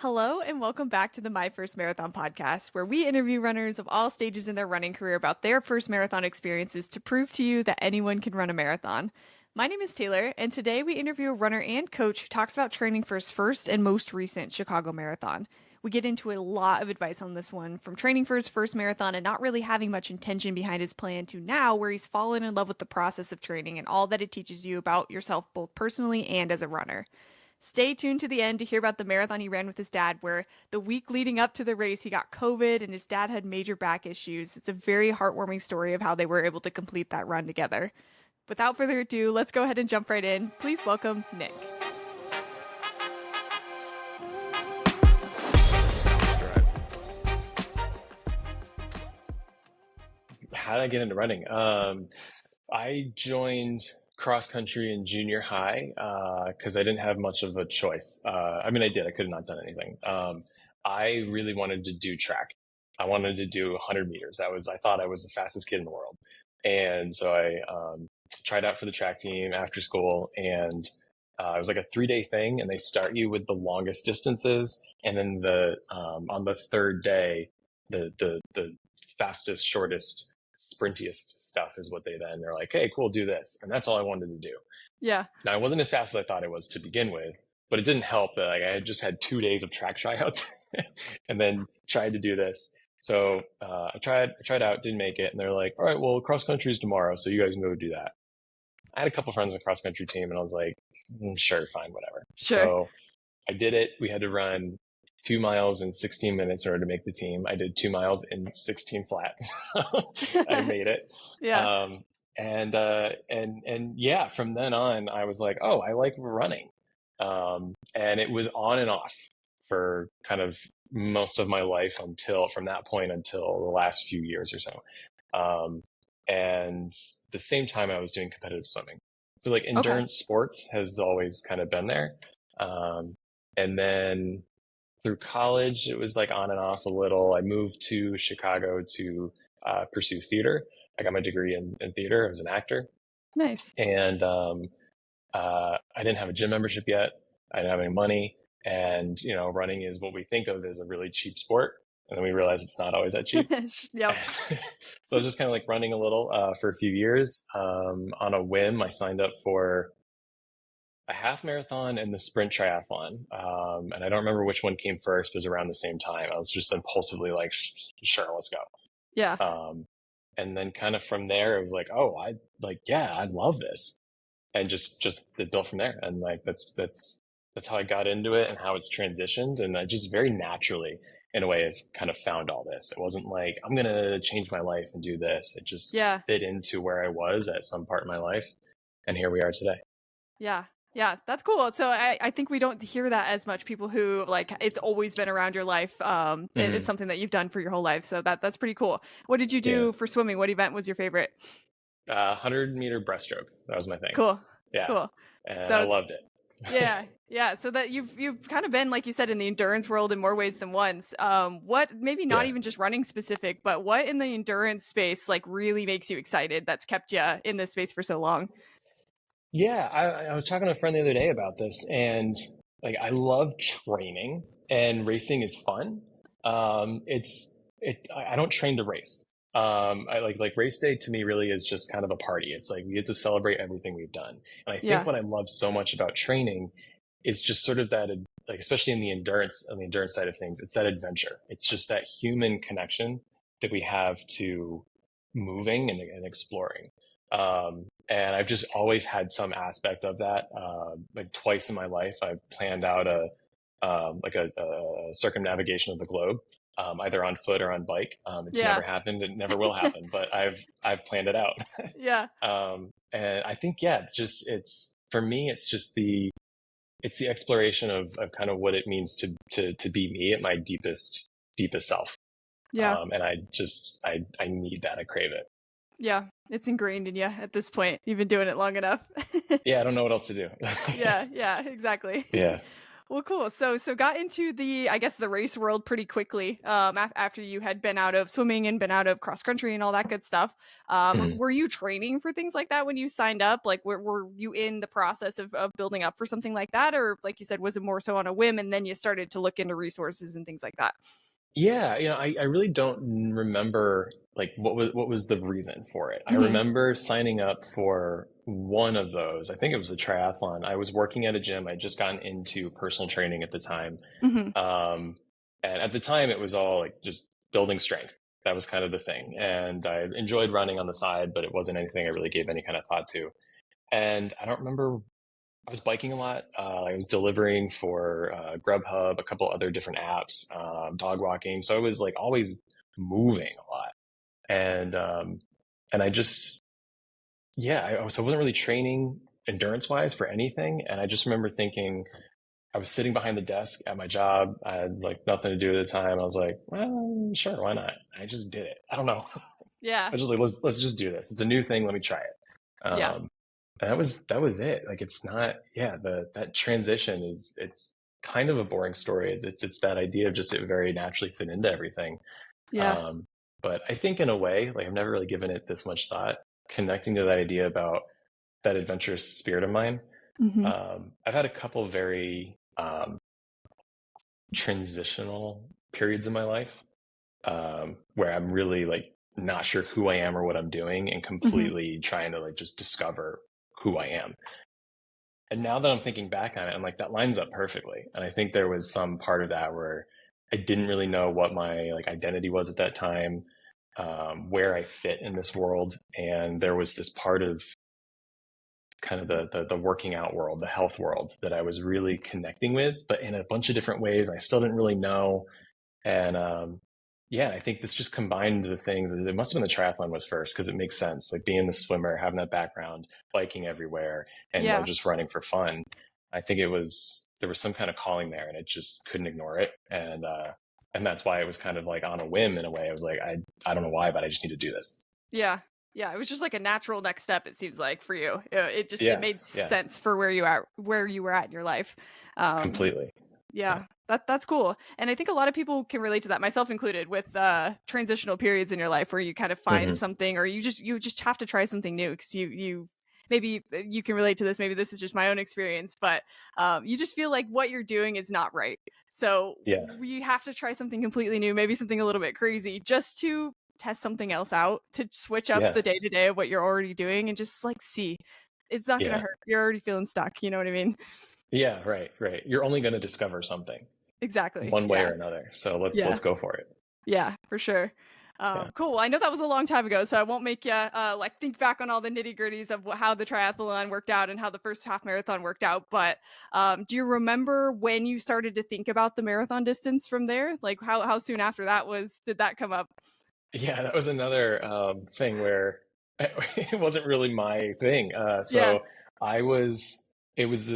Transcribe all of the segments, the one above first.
Hello, and welcome back to the My First Marathon podcast, where we interview runners of all stages in their running career about their first marathon experiences to prove to you that anyone can run a marathon. My name is Taylor, and today we interview a runner and coach who talks about training for his first and most recent Chicago Marathon. We get into a lot of advice on this one, from training for his first marathon and not really having much intention behind his plan to now where he's fallen in love with the process of training and all that it teaches you about yourself both personally and as a runner. Stay tuned to the end to hear about the marathon he ran with his dad, where the week leading up to the race, he got COVID and his dad had major back issues. It's a very heartwarming story of how they were able to complete that run together. Without further ado, let's go ahead and jump right in. Please welcome Nick. How did I get into running? I joined cross country in junior high because I didn't have much of a choice. I did. I could have not done anything. I really wanted to do track. I wanted to do 100 meters. I thought I was the fastest kid in the world. And so I tried out for the track team after school, and it was like a 3-day thing, and they start you with the longest distances, and then on the third day, the fastest, shortest, sprintiest stuff is what they're like, hey, cool, do this. And that's all I wanted to do. Yeah. Now, it wasn't as fast as I thought it was to begin with, but it didn't help that I had just had 2 days of track tryouts and then tried to do this. So I tried out, didn't make it. And they're like, all right, well, cross country is tomorrow, so you guys can go do that. I had a couple friends on the cross country team, and I was like, sure, fine, whatever. Sure. So I did it. We had to run 2 miles in 16 minutes in order to make the team. I did 2 miles in 16 flat. I made it. Yeah. And yeah, from then on, I was like, oh, I like running. And it was on and off for kind of most of my life from that point until the last few years or so. And the same time I was doing competitive swimming. So like endurance sports has always kind of been there. And then through college, it was like on and off a little. I moved to Chicago to pursue theater. I got my degree in theater. I was an actor. Nice. And I didn't have a gym membership yet. I didn't have any money. And, running is what we think of as a really cheap sport. And then we realize it's not always that cheap. Yep. So I was just kind of like running a little for a few years. On a whim, I signed up for a half marathon and the sprint triathlon. And I don't remember which one came first, but it was around the same time. I was just impulsively like, sure, let's go. Yeah. And then kind of from there, it was like, oh, I love this. And just it built from there. And like, that's how I got into it and how it's transitioned. And I just very naturally, in a way, have kind of found all this. It wasn't like, I'm going to change my life and do this. It just fit into where I was at some part in my life. And here we are today. Yeah. Yeah, that's cool. So I think we don't hear that as much. People who like it's always been around your life. It's something that you've done for your whole life. So that's pretty cool. What did you do for swimming? What event was your favorite? 100-meter breaststroke. That was my thing. Cool. Yeah. Cool. And so I loved it. Yeah. So that you've kind of been, like you said, in the endurance world in more ways than once. What maybe not even just running specific, but what in the endurance space like really makes you excited? That's kept you in this space for so long. Yeah, I was talking to a friend the other day about this, and like I love training, and racing is fun. I don't train to race. I like race day to me really is just kind of a party. It's like we get to celebrate everything we've done. And I think what I love so much about training is just sort of that, like especially on the endurance side of things, it's that adventure. It's just that human connection that we have to moving and exploring. And I've just always had some aspect of that. Like twice in my life, I've planned out a circumnavigation of the globe, either on foot or on bike. It's never happened. It never will happen, but I've planned it out. Yeah. And I think, for me, it's just the exploration of kind of what it means to be me at my deepest self. Yeah. And I need that. I crave it. Yeah, it's ingrained in you at this point. You've been doing it long enough. Yeah, I don't know what else to do. Yeah, exactly. Yeah. Well, cool. So got into the, I guess, the race world pretty quickly. After you had been out of swimming and been out of cross country and all that good stuff. Mhm. Were you training for things like that when you signed up? Like, were you in the process of building up for something like that, or like you said, was it more so on a whim and then you started to look into resources and things like that? Yeah, I really don't remember like what was the reason for it. I Hmm. remember signing up for one of those. I think it was a triathlon. I was working at a gym. I'd just gotten into personal training at the time. Hmm. Um, and at the time it was all like just building strength. That was kind of the thing. And I enjoyed running on the side, but it wasn't anything I really gave any kind of thought to. And I don't remember I was biking a lot. I was delivering for Grubhub, a couple other different apps, dog walking. So I was like always moving a lot, and I just so I wasn't really training endurance wise for anything. And I just remember thinking I was sitting behind the desk at my job. I had like nothing to do at the time. I was like, well, sure, why not? I just did it. I don't know. Yeah. I just like let's just do this. It's a new thing. Let me try it. Yeah. And that was it. Like it's not, yeah, that transition it's kind of a boring story. It's that idea of just it very naturally fit into everything. Yeah. Um, but I think in a way, like I've never really given it this much thought. Connecting to that idea about that adventurous spirit of mine. Hmm. I've had a couple very transitional periods in my life where I'm really like not sure who I am or what I'm doing and Hmm. completely trying to like just discover who I am. And now that I'm thinking back on it, I'm like, that lines up perfectly. And I think there was some part of that where I didn't really know what my like identity was at that time, where I fit in this world. And there was this part of kind of the working out world, the health world that I was really connecting with, but in a bunch of different ways. I still didn't really know. And yeah, I think this just combined the things. It must have been the triathlon was first because it makes sense. Like being the swimmer, having that background, biking everywhere, and Yeah. just running for fun. I think there was some kind of calling there, and it just couldn't ignore it. And that's why it was kind of like on a whim in a way. I was like, I don't know why, but I just need to do this. Yeah. Yeah, it was just like a natural next step, it seems like, for you. It Yeah, made yeah, sense for where you were at in your life. Um, completely. Yeah. yeah, that's cool. And I think a lot of people can relate to that, myself included, with transitional periods in your life where you kind of find Hmm. something, or you just have to try something new because you maybe you can relate to this. Maybe this is just my own experience, but you just feel like what you're doing is not right. So Yeah, we have to try something completely new, maybe something a little bit crazy, just to test something else out, to switch up yeah, the day to day of what you're already doing and just like see. It's not gonna yeah, hurt. You're already feeling stuck. You know what I mean? yeah. Right, right. You're only going to discover something Exactly. one way Yeah. or another. So let's Yeah. go for it. Yeah, for sure. Yeah. Cool. I know that was a long time ago, so I won't make you like think back on all the nitty gritties of how the triathlon worked out and how the first half marathon worked out. But do you remember when you started to think about the marathon distance from there? Like how soon after that did that come up? Yeah, that was another thing where it wasn't really my thing. Yeah. I was, it was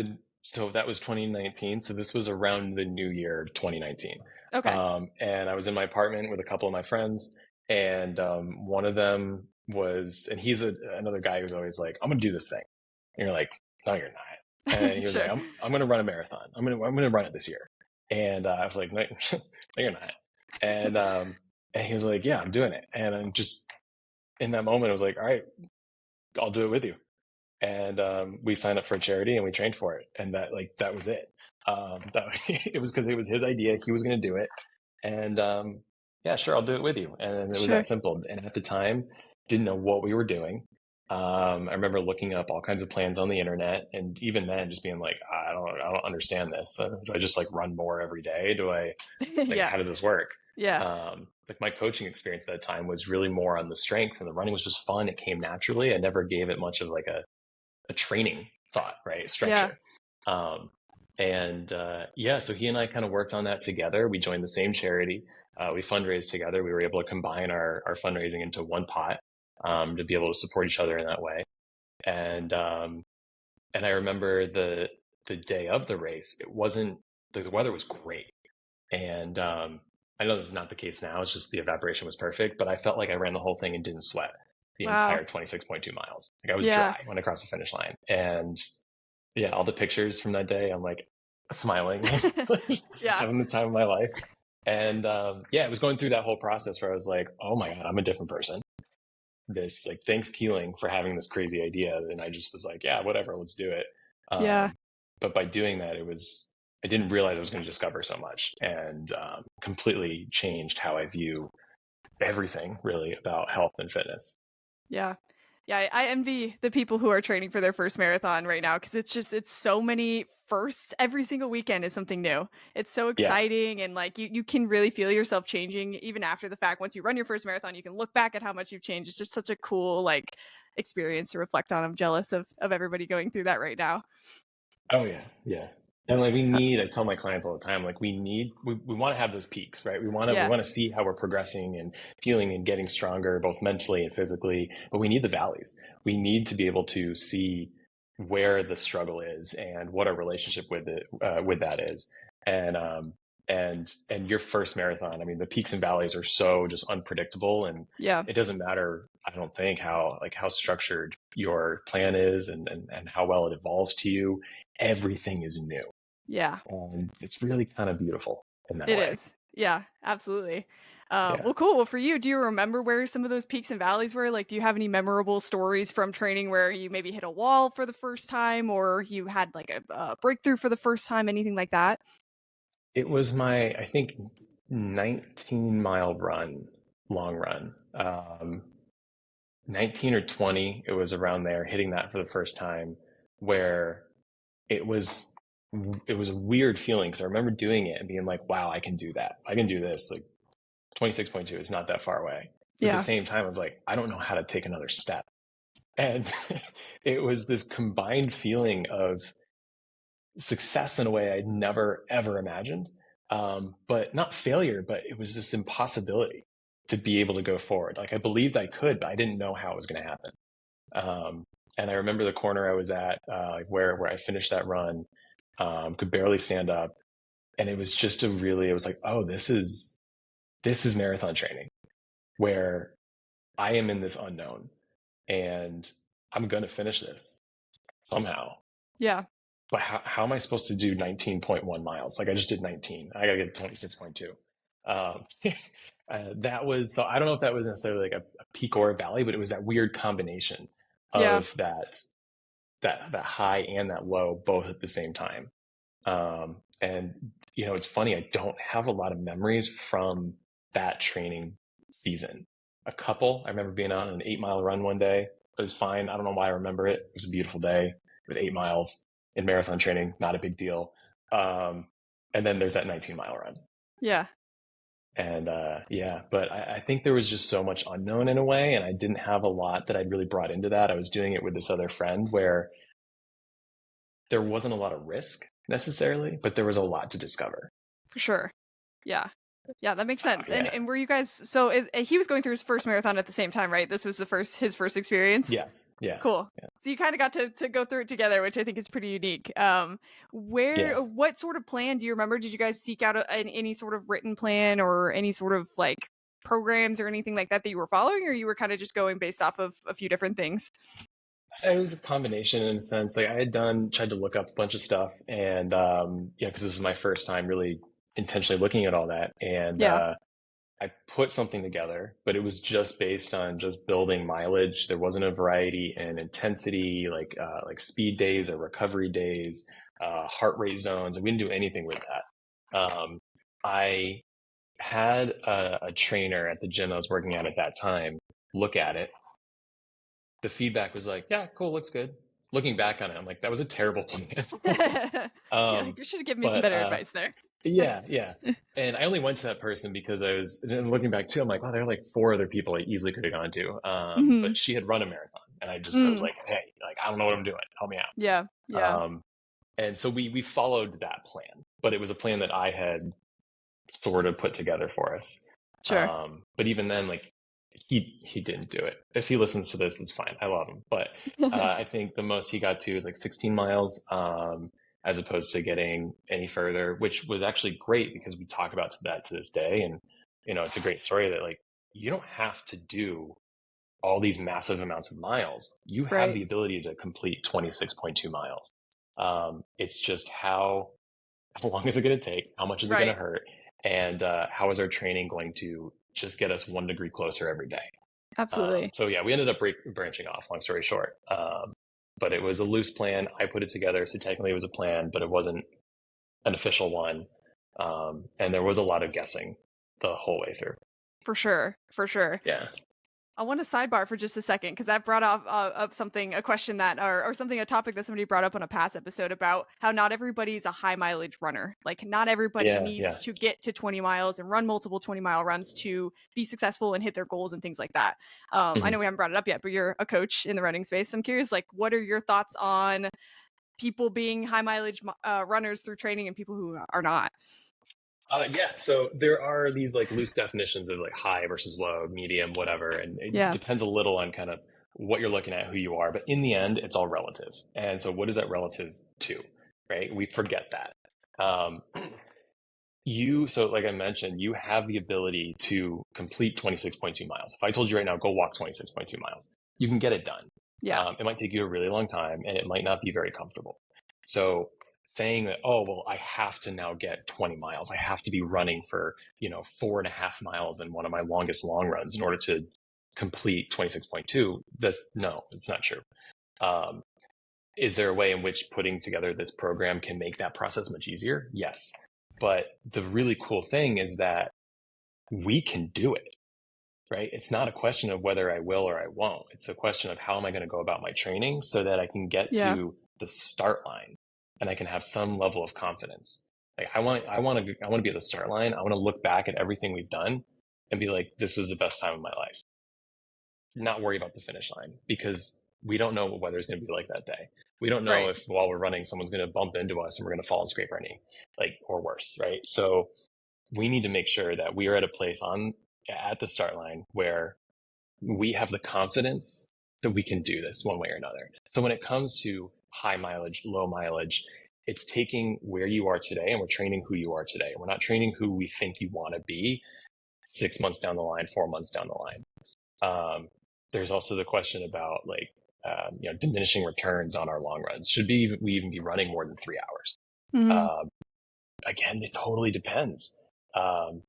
so that was 2019. So this was around the new year, 2019. Okay. And I was in my apartment with a couple of my friends, and one of them and he's another guy who's always like, I'm gonna do this thing. And you're like, no, you're not. And he was like, Sure. I'm gonna run a marathon. I'm gonna run it this year. And I was like, no, no, you're not. And and he was like, yeah, I'm doing it. And I'm just in that moment, I was like, all right, I'll do it with you. And we signed up for a charity and we trained for it. And that was it. It was because it was his idea. He was going to do it. And yeah, sure, I'll do it with you. And it was that Sure. simple. And at the time, didn't know what we were doing. I remember looking up all kinds of plans on the internet, and even then, just being like, I don't understand this. Do I just like run more every day? Do I like, Yeah. how does this work? Yeah. Like my coaching experience at that time was really more on the strength, and the running was just fun. It came naturally. I never gave it much of like a training thought, right? Yeah. Structure. Um, and yeah, so he and I kind of worked on that together. We joined the same charity. We fundraised together. We were able to combine our fundraising into one pot to be able to support each other in that way. And and I remember the day of the race, it wasn't the weather was great, and I know this is not the case now. It's just the evaporation was perfect, but I felt like I ran the whole thing and didn't sweat the Wow. entire 26.2 miles. Like I was Yeah. dry when I crossed the finish line. And yeah, all the pictures from that day, I'm like, smiling, Yeah. having the time of my life. And yeah, it was going through that whole process where I was like, oh my God, I'm a different person. This, like, thanks Keeling for having this crazy idea. And I just was like, yeah, whatever, let's do it. Yeah. But by doing that, I didn't realize I was going to discover so much, and completely changed how I view everything really about health and fitness. Yeah. Yeah, I envy the people who are training for their first marathon right now because it's so many firsts. Every single weekend is something new. It's so Yeah. exciting and like you can really feel yourself changing even after the fact. Once you run your first marathon, you can look back at how much you've changed. It's just such a cool like experience to reflect on. I'm jealous of everybody going through that right now. Oh yeah, yeah. And like I tell my clients all the time, like we want to have those peaks, right? We Yeah. want to see how we're progressing and feeling and getting stronger, both mentally and physically. But we need the valleys. We need to be able to see where the struggle is and what our relationship with that is. And and your first marathon, I mean, the peaks and valleys are so just unpredictable, and Yeah. it doesn't matter, I don't think, how structured your plan is, and how well it evolves to you. Everything is new, Yeah. and it's really kind of beautiful in that It way. is. Yeah, absolutely. Yeah. Well, cool. Well, for you, do you remember where some of those peaks and valleys were? Like, do you have any memorable stories from training where you maybe hit a wall for the first time or you had like a breakthrough for the first time, anything like that? It was my, I think, 19-mile run, long run. 19 or 20, it was around there, hitting that for the first time, where it was it was a weird feeling, because I remember doing it and being like, wow, I can do that. I can do this. Like, 26.2 is not that far away. But at the Yeah. same time, I was like, I don't know how to take another step. And it was this combined feeling of success in a way I'd never, ever imagined. But not failure, but it was this impossibility to be able to go forward. Like, I believed I could, but I didn't know how it was going to happen. Um, and I remember the corner I was at, where I finished that run, could barely stand up. And it was just it was like, oh, this is marathon training, where I am in this unknown, and I'm going to finish this somehow. Yeah. But how am I supposed to do 19.1 miles? Like, I just did 19. I got to get 26.2. Um, that was, so I don't know if that was necessarily like a peak or a valley, but it was that weird combination Yeah. of that high and that low both at the same time. And it's funny, I don't have a lot of memories from that training season. A couple, I remember being on an 8-mile run one day. It was fine. I don't know why I remember it. It was a beautiful day with 8 miles in marathon training, not a big deal. And then there's that 19-mile run. Yeah. And yeah, but I think there was just so much unknown in a way, and I didn't have a lot that I'd really brought into that. I was doing it with this other friend where there wasn't a lot of risk necessarily, but there was a lot to discover. For sure. Yeah. Yeah, that makes So sense. And yeah, and were you guys so he was going through his first marathon at the same time, right? This was the first his first experience. yeah, yeah, Cool. yeah, So you kind of got to go through it together, which I think is pretty unique. yeah. What sort of plan do you remember? Did you guys seek out any sort of written plan or any sort of like programs or anything like that that you were following, or you were kind of just going based off of a few different things? It was a combination in a sense. Like, I had tried to look up a bunch of stuff, and yeah, because this was my first time really intentionally looking at all that, and Yeah. I put something together, but it was just based on just building mileage. There wasn't a variety in intensity, like speed days or recovery days, heart rate zones. We didn't do anything with that. I had a trainer at the gym I was working at that time look at it. The feedback was like, "Yeah, cool, looks good." Looking back on it, I'm like, "That was a terrible plan." You're like, um, you should have given me some but better advice there. yeah, yeah. And I only went to that person because and looking back too, I'm like, wow, there are like 4 other people I easily could have gone to. Hmm. But she had run a marathon, and I was Mm. like, hey, like, I don't know what I'm doing. Help me Yeah. out. Yeah. And so we followed that plan, but it was a plan that I had sort of put together for us. Sure. But even then, like, he didn't do it. If he listens to this, it's fine. I love him. But I think the most he got to is like 16 miles, as opposed to getting any further, which was actually great because we talk about that to this day. And, it's a great story that, like, you don't have to do all these massive amounts of miles. You have Right. the ability to complete 26.2 miles. It's just how how long is it going to take? How much is it going to Right. hurt? And how is our training going to just get us 1 degree closer every day? Absolutely. So yeah, we ended up branching off, long story short. But it was a loose plan. I put it together. So technically it was a plan, but it wasn't an official one. And there was a lot of guessing the whole way through. For sure. For sure. Yeah. I want to sidebar for just a second because that brought up something, a question that, or something, a topic that somebody brought up on a past episode about how not everybody's a high mileage runner. Like, not everybody Yeah. Yeah. needs to get to 20 miles and run multiple 20-mile runs to be successful and hit their goals and things like that. I know Mhm. we haven't brought it up yet, but you're a coach in the running space. I'm curious, like, what are your thoughts on people being high mileage runners through training and people who are not? Yeah, so there are these like loose definitions of like high versus low, medium, whatever, and it Yeah. depends a little on kind of what you're looking at, who you are. But in the end, it's all relative. And so, what is that relative to, right? We forget that. Um, so like I mentioned, you have the ability to complete 26.2 miles. If I told you right now, go walk 26.2 miles, you can get it done. Yeah. It might take you a really long time, and it might not be very comfortable. So saying that, oh, well, I have to now get 20 miles. I have to be running for, 4.5 miles in one of my longest long runs in order to complete 26.2. No, it's not true. Um, is there a way in which putting together this program can make that process much easier? Yes. But the really cool thing is that we can do it, right? It's not a question of whether I will or I won't. It's a question of how am I going to go about my training so that I can get Yeah. to the start line and I can have some level of confidence. Like I want to be at the start line. I want to look back at everything we've done and be like, this was the best time of my life. Not worry about the finish line because we don't know what weather's going to be like that day. We don't know Right. if while we're running, someone's going to bump into us and we're going to fall and scrape our knee, like, or worse, right? So we need to make sure that we are at a place at the start line where we have the confidence that we can do this one way or another. So when it comes to high mileage, low mileage, it's taking where you are today and we're training who you are today. We're not training who we think you want to be 6 months down the line, 4 months down the line. There's also the question about like, diminishing returns on our long runs. Should we even be running more than 3 hours? Hmm. Um, Again, it totally depends. Um,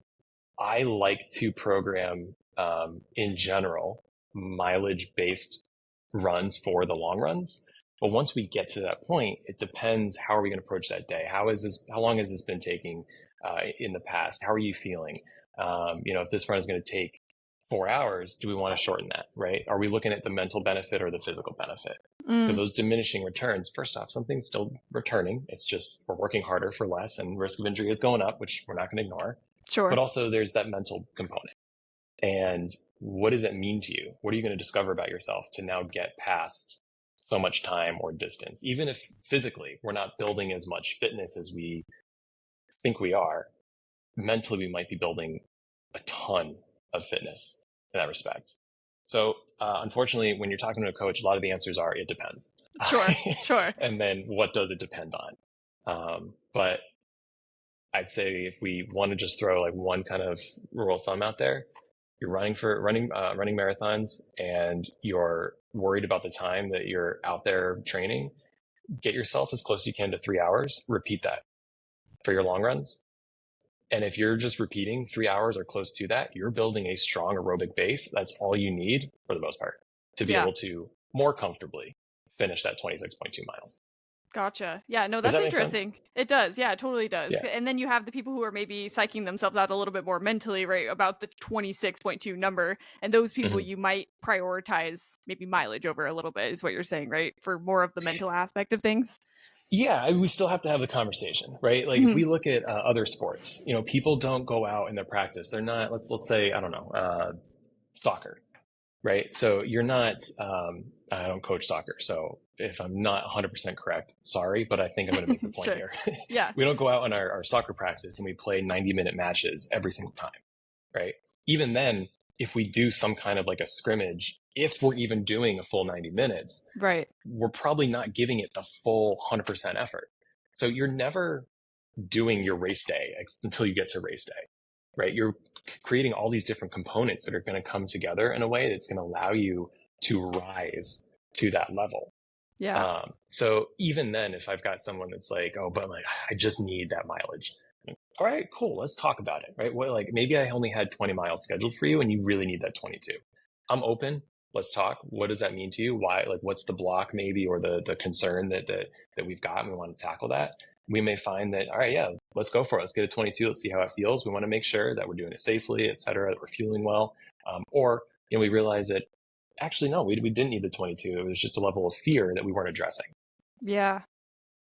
I like to program, in general, mileage based runs for the long runs. But once we get to that point, it depends how are we going to approach that day? How long has this been taking in the past? How are you feeling? If this run is going to take 4 hours, do we want to shorten that, right? Are we looking at the mental benefit or the physical benefit? Because Mm. those diminishing returns, first off, something's still returning. It's just we're working harder for less and risk of injury is going up, which we're not going to ignore. But Sure. also there's that mental component. And what does it mean to you? What are you going to discover about yourself to now get past so much time or distance? Even if physically we're not building as much fitness as we think we are, mentally we might be building a ton of fitness in that respect. So, unfortunately, when you're talking to a coach, a lot of the answers are it depends. Sure. Sure. And then what does it depend on? But I'd say if we want to just throw like one kind of rule of thumb out there, you're running marathons and you're worried about the time that you're out there training, get yourself as close as you can to 3 hours. Repeat that for your long runs. And if you're just repeating 3 hours or close to that, you're building a strong aerobic base. That's all you need for the most part to be Yeah. able to more comfortably finish that 26.2 miles. Gotcha. Yeah, no, Does that's that make sense? interesting. It does. Yeah, it totally does. Yeah. And then you have the people who are maybe psyching themselves out a little bit more mentally, right, about the 26.2 number. And those people Mhm. you might prioritize maybe mileage over a little bit, is what you're saying, right? For more of the mental aspect of things. Yeah, we still have to have the conversation, right? Like if Mhm. we look at other sports, people don't go out in their practice. They're not. Let's say I don't know, soccer, right? So you're not. I don't coach soccer, so if I'm not 100% correct, sorry, but I think I'm going to make the point Sure. here. Yeah. We don't go out on our soccer practice and we play 90-minute matches every single time, right? Even then, if we do some kind of like a scrimmage, if we're even doing a full 90 minutes, Right. we're probably not giving it the full 100% effort. So you're never doing your race day until you get to race day, right? You're creating all these different components that are going to come together in a way that's going to allow you to rise to that level. Yeah. So even then, if I've got someone that's like, oh, but like, I just need that mileage. All right, cool. Let's talk about it. Right. Well, like maybe I only had 20 miles scheduled for you and you really need that 22. I'm open. Let's talk. What does that mean to you? Why, like, what's the block maybe, or the concern that we've got, and we want to tackle that. We may find that, all right, yeah, let's go for it. Let's get a 22. Let's see how it feels. We want to make sure that we're doing it safely, et cetera, that we're fueling well. Or, we realize that actually, no, we didn't need the 22. It was just a level of fear that we weren't addressing. Yeah.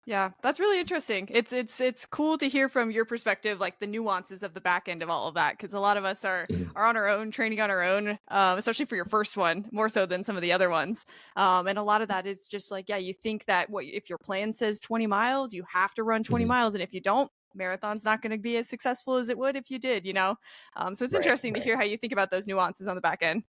Yeah, that's really interesting. It's cool to hear from your perspective, like the nuances of the back end of all of that, because a lot of us Mhm. are on our own, training on our own, especially for your first one, more so than some of the other ones. And a lot of that is just like, yeah, you think that what if your plan says 20 miles, you have to run 20 Mhm. miles, and if you don't, marathon's not going to be as successful as it would if you did, you know. So it's Right, interesting to right. hear how you think about those nuances on the back end.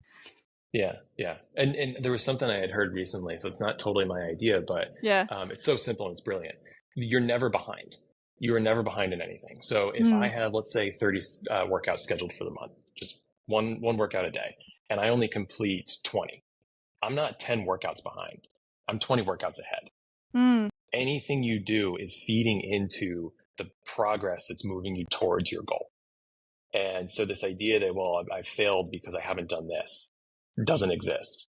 Yeah, yeah. And there was something I had heard recently, so it's not totally my idea, but Yeah. it's so simple and it's brilliant. You're never behind. You are never behind in anything. So if I Mm, have, let's say, 30 workouts scheduled for the month, just one workout a day, and I only complete 20, I'm not 10 workouts behind. I'm 20 workouts ahead. mm, Anything you do is feeding into the progress that's moving you towards your goal. And so this idea that, well, I've failed because I haven't done this doesn't exist,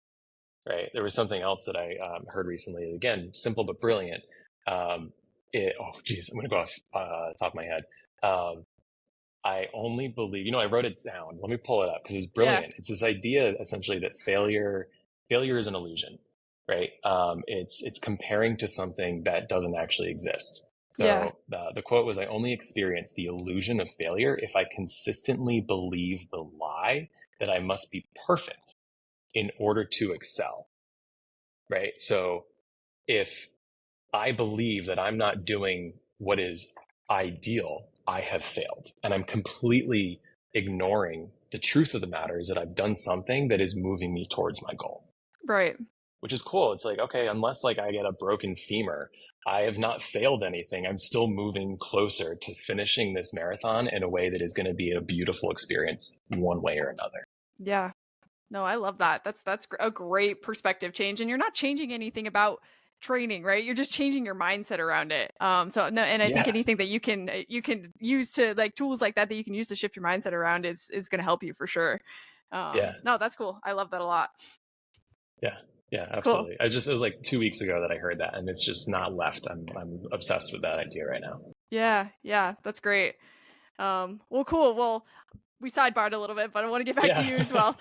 right? There was something else that I heard recently. Again, simple but brilliant. Oh, geez, I'm going to go off top of my head. Um, I only believe, I wrote it down. Let me pull it up because it's yeah. brilliant. It's this idea essentially that failure is an illusion, right? It's comparing to something that doesn't actually exist. Yeah. So the quote was, "I only experience the illusion of failure if I consistently believe the lie that I must be perfect in order to excel." Right? So if I believe that I'm not doing what is ideal, I have failed. And I'm completely ignoring the truth of the matter is that I've done something that is moving me towards my goal, Right. which is cool. It's like, okay, unless like I get a broken femur, I have not failed anything. I'm still moving closer to finishing this marathon in a way that is going to be a beautiful experience one way or another. Yeah. No, I love that. A great perspective change, and you're not changing anything about training, right? You're just changing your mindset around it. So no, and I think Yeah. anything that you can use to like tools like that you can use to shift your mindset around is going to help you for sure. Yeah. No, that's cool. I love that a lot. Yeah. Yeah, Cool. absolutely. It was like 2 weeks ago that I heard that, and it's just not left. I'm obsessed with that idea right now. Yeah, yeah, that's great. Well, cool. Well, we sidebarred a little bit, but I want to get back to Yeah. you as well.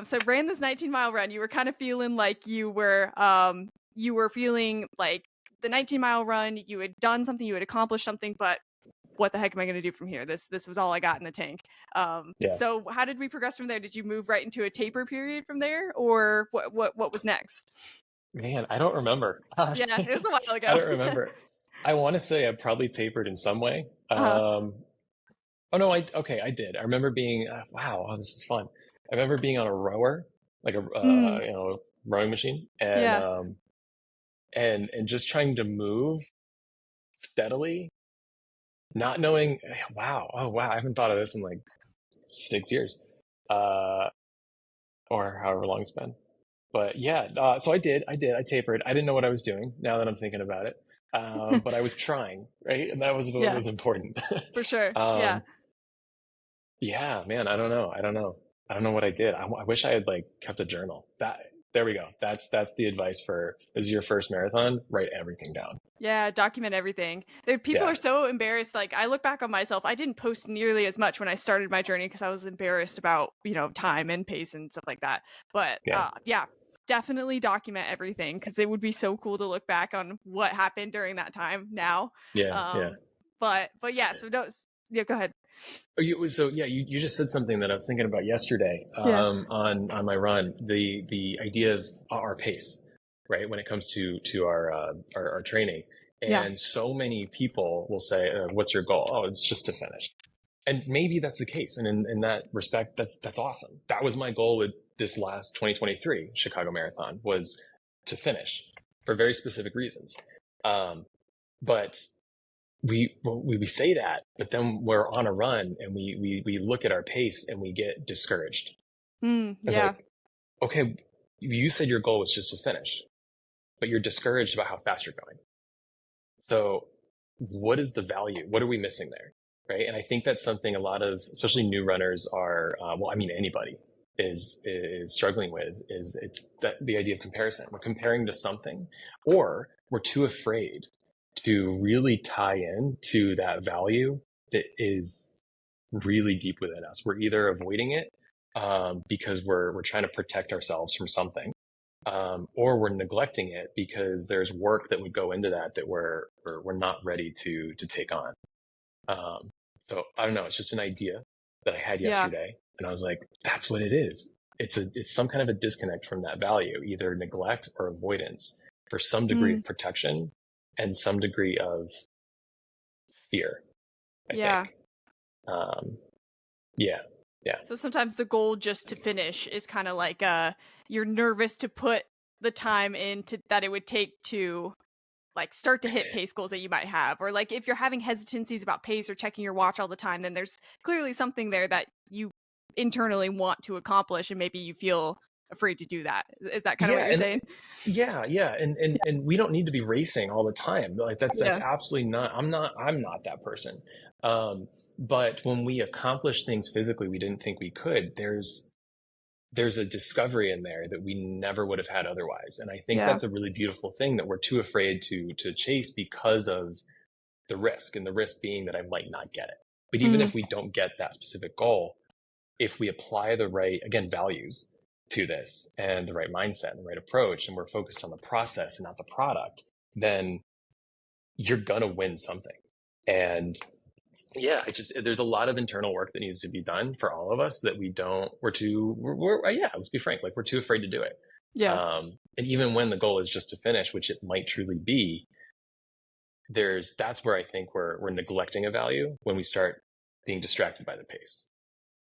So ran this 19-mile run. You were kind of feeling like you were feeling like the 19-mile run, you had done something, you had accomplished something, but what the heck am I going to do from here? This was all I got in the tank. Yeah. So how did we progress from there? Did you move right into a taper period from there, or what was next? Man, I don't remember. Yeah, it was a while I ago. don't remember. I want to say I probably tapered in some way. uh, Oh no, okay, I did. I remember being wow, oh, this is fun. I remember being on a rower, like a mm, rowing machine, and yeah, and just trying to move steadily, not knowing. Wow, oh wow, I haven't thought of this in like 6 years, uh, or however long it's been. But yeah, so I tapered. I didn't know what I was doing now that I'm thinking about it. But I was trying, right? And that was what yeah, was important. for sure. Yeah. um, yeah, man, I don't know what I did. I wish I had like kept a journal. There we go. That's the advice for, this is your first marathon, write everything down. Yeah, document everything. People Yeah. are so embarrassed. Like I look back on myself, I didn't post nearly as much when I started my journey because I was embarrassed about, time and pace and stuff like that. But Yeah. yeah, definitely document everything because it would be so cool to look back on what happened during that time now. Yeah. Yeah. Um, but yeah, so don't. Yeah, go ahead. So yeah, you just said something that I was thinking about yesterday, Yeah, on my run. The idea of our pace, right? When it comes to our training, yeah, and so many people will say, "What's your goal?" Oh, it's just to finish. And maybe that's the case. And in that respect, that's awesome. That was my goal with this last 2023 Chicago Marathon, was to finish for very specific reasons. But we say that, but then we're on a run and we look at our pace and we get discouraged. It's yeah, like, okay, you said your goal was just to finish, but you're discouraged about how fast you're going. So what is the value? What are we missing there? Right. And I think that's something a lot of, especially new runners are, well, I mean, anybody is struggling with is it's that the idea of comparison. We're comparing to something, or we're too afraid to really tie in to that value that is really deep within us. We're either avoiding it because we're trying to protect ourselves from something, or we're neglecting it because there's work that would go into that we're not ready to take on. So I don't know. It's just an idea that I had Yeah. yesterday, and I was like, that's what it is. It's some kind of a disconnect from that value, either neglect or avoidance for some degree Mm, of protection and some degree of fear, I yeah. think. Um, yeah, yeah, So sometimes the goal just to finish is kind of like you're nervous to put the time into that it would take to like start to hit pace goals that you might have, or like if you're having hesitancies about pace or checking your watch all the time, then there's clearly something there that you internally want to accomplish and maybe you feel afraid to do that. Is that kind of what yeah, you're saying? yeah, and we don't need to be racing all the time. Like that's Yeah. absolutely not. I'm not that person. Um, but when we accomplish things physically we didn't think we could, there's a discovery in there that we never would have had otherwise. And I think Yeah. that's a really beautiful thing that we're too afraid to chase because of the risk, and the risk being that I might not get it. But even Mm, if we don't get that specific goal, if we apply the right, again, values to this and the right mindset and the right approach, and we're focused on the process and not the product, then you're going to win something. And yeah, there's a lot of internal work that needs to be done for all of us that yeah, let's be frank, like we're too afraid to do it. yeah. And even when the goal is just to finish, which it might truly be, that's where I think we're neglecting a value when we start being distracted by the pace,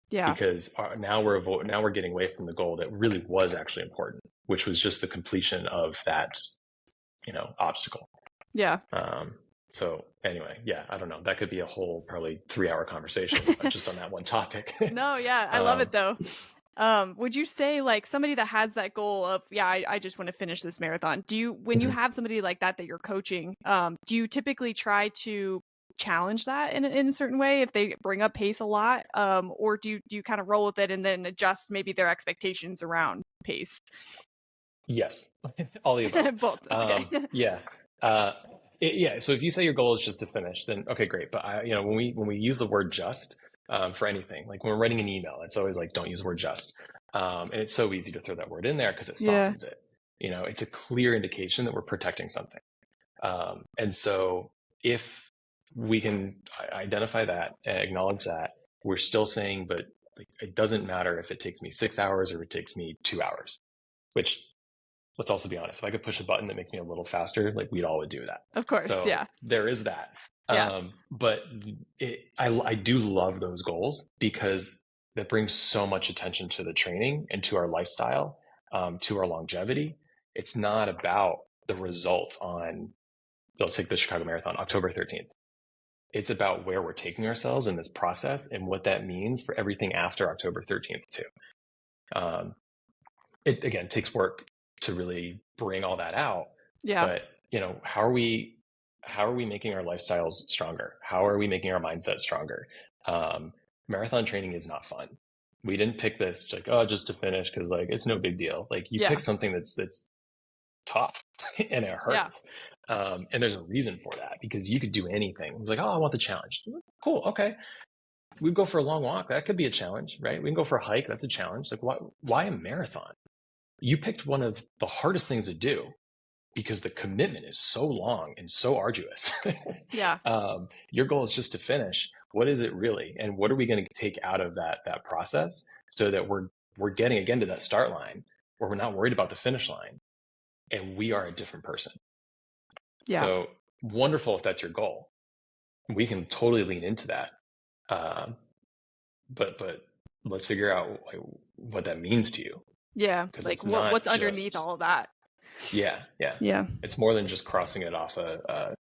Yeah. because now we're getting away from the goal that really was actually important, which was just the completion of that, obstacle. Yeah. Um, so anyway, yeah, I don't know. That could be a whole probably 3-hour conversation just on that one topic. No, yeah, I love um, it though. Would you say like somebody that has that goal of, yeah, I just want to finish this marathon. When you mhm. have somebody like that you're coaching, do you typically try to challenge that in a certain way if they bring up pace a lot? Or do you kind of roll with it and then adjust maybe their expectations around pace? Yes, all the above. Both. Okay. Yeah. Uh, yeah. So if you say your goal is just to finish, then okay, great. But when we use the word just for anything, like when we're writing an email, it's always like, don't use the word just. And it's so easy to throw that word in there because it Yeah. softens it. It's a clear indication that we're protecting something. And so if we can identify that and acknowledge that, we're still saying, but like, it doesn't matter if it takes me 6 hours or it takes me 2 hours, which, let's also be honest, if I could push a button that makes me a little faster, like we'd all would do that. Of course. So Yeah. there is that. Yeah. But I do love those goals because that brings so much attention to the training and to our lifestyle, to our longevity. It's not about the result on, let's take the Chicago Marathon, October 13th. It's about where we're taking ourselves in this process and what that means for everything after October 13th too. Um, it again takes work to really bring all that out, Yeah. but how are we making our lifestyles stronger? How are we making our mindset stronger? Marathon training is not fun. We didn't pick this like, oh, just to finish because like it's no big deal. Like you Yeah. pick something that's tough and it Yeah. hurts. And there's a reason for that, because you could do anything. It's like, oh, I want the challenge. Like, cool, okay. We go for a long walk. That could be a challenge, right? We can go for a hike. That's a challenge. Like, why a marathon? You picked one of the hardest things to do because the commitment is so long and so arduous. Yeah. Your goal is just to finish. What is it really? And what are we going to take out of that process so that we're getting again to that start line where we're not worried about the finish line and we are a different person. Yeah. So wonderful if that's your goal. We can totally lean into that. But let's figure out what that means to you, Yeah. because Like it's not what's underneath just, all of that? yeah. Yeah. It's more than just crossing it off a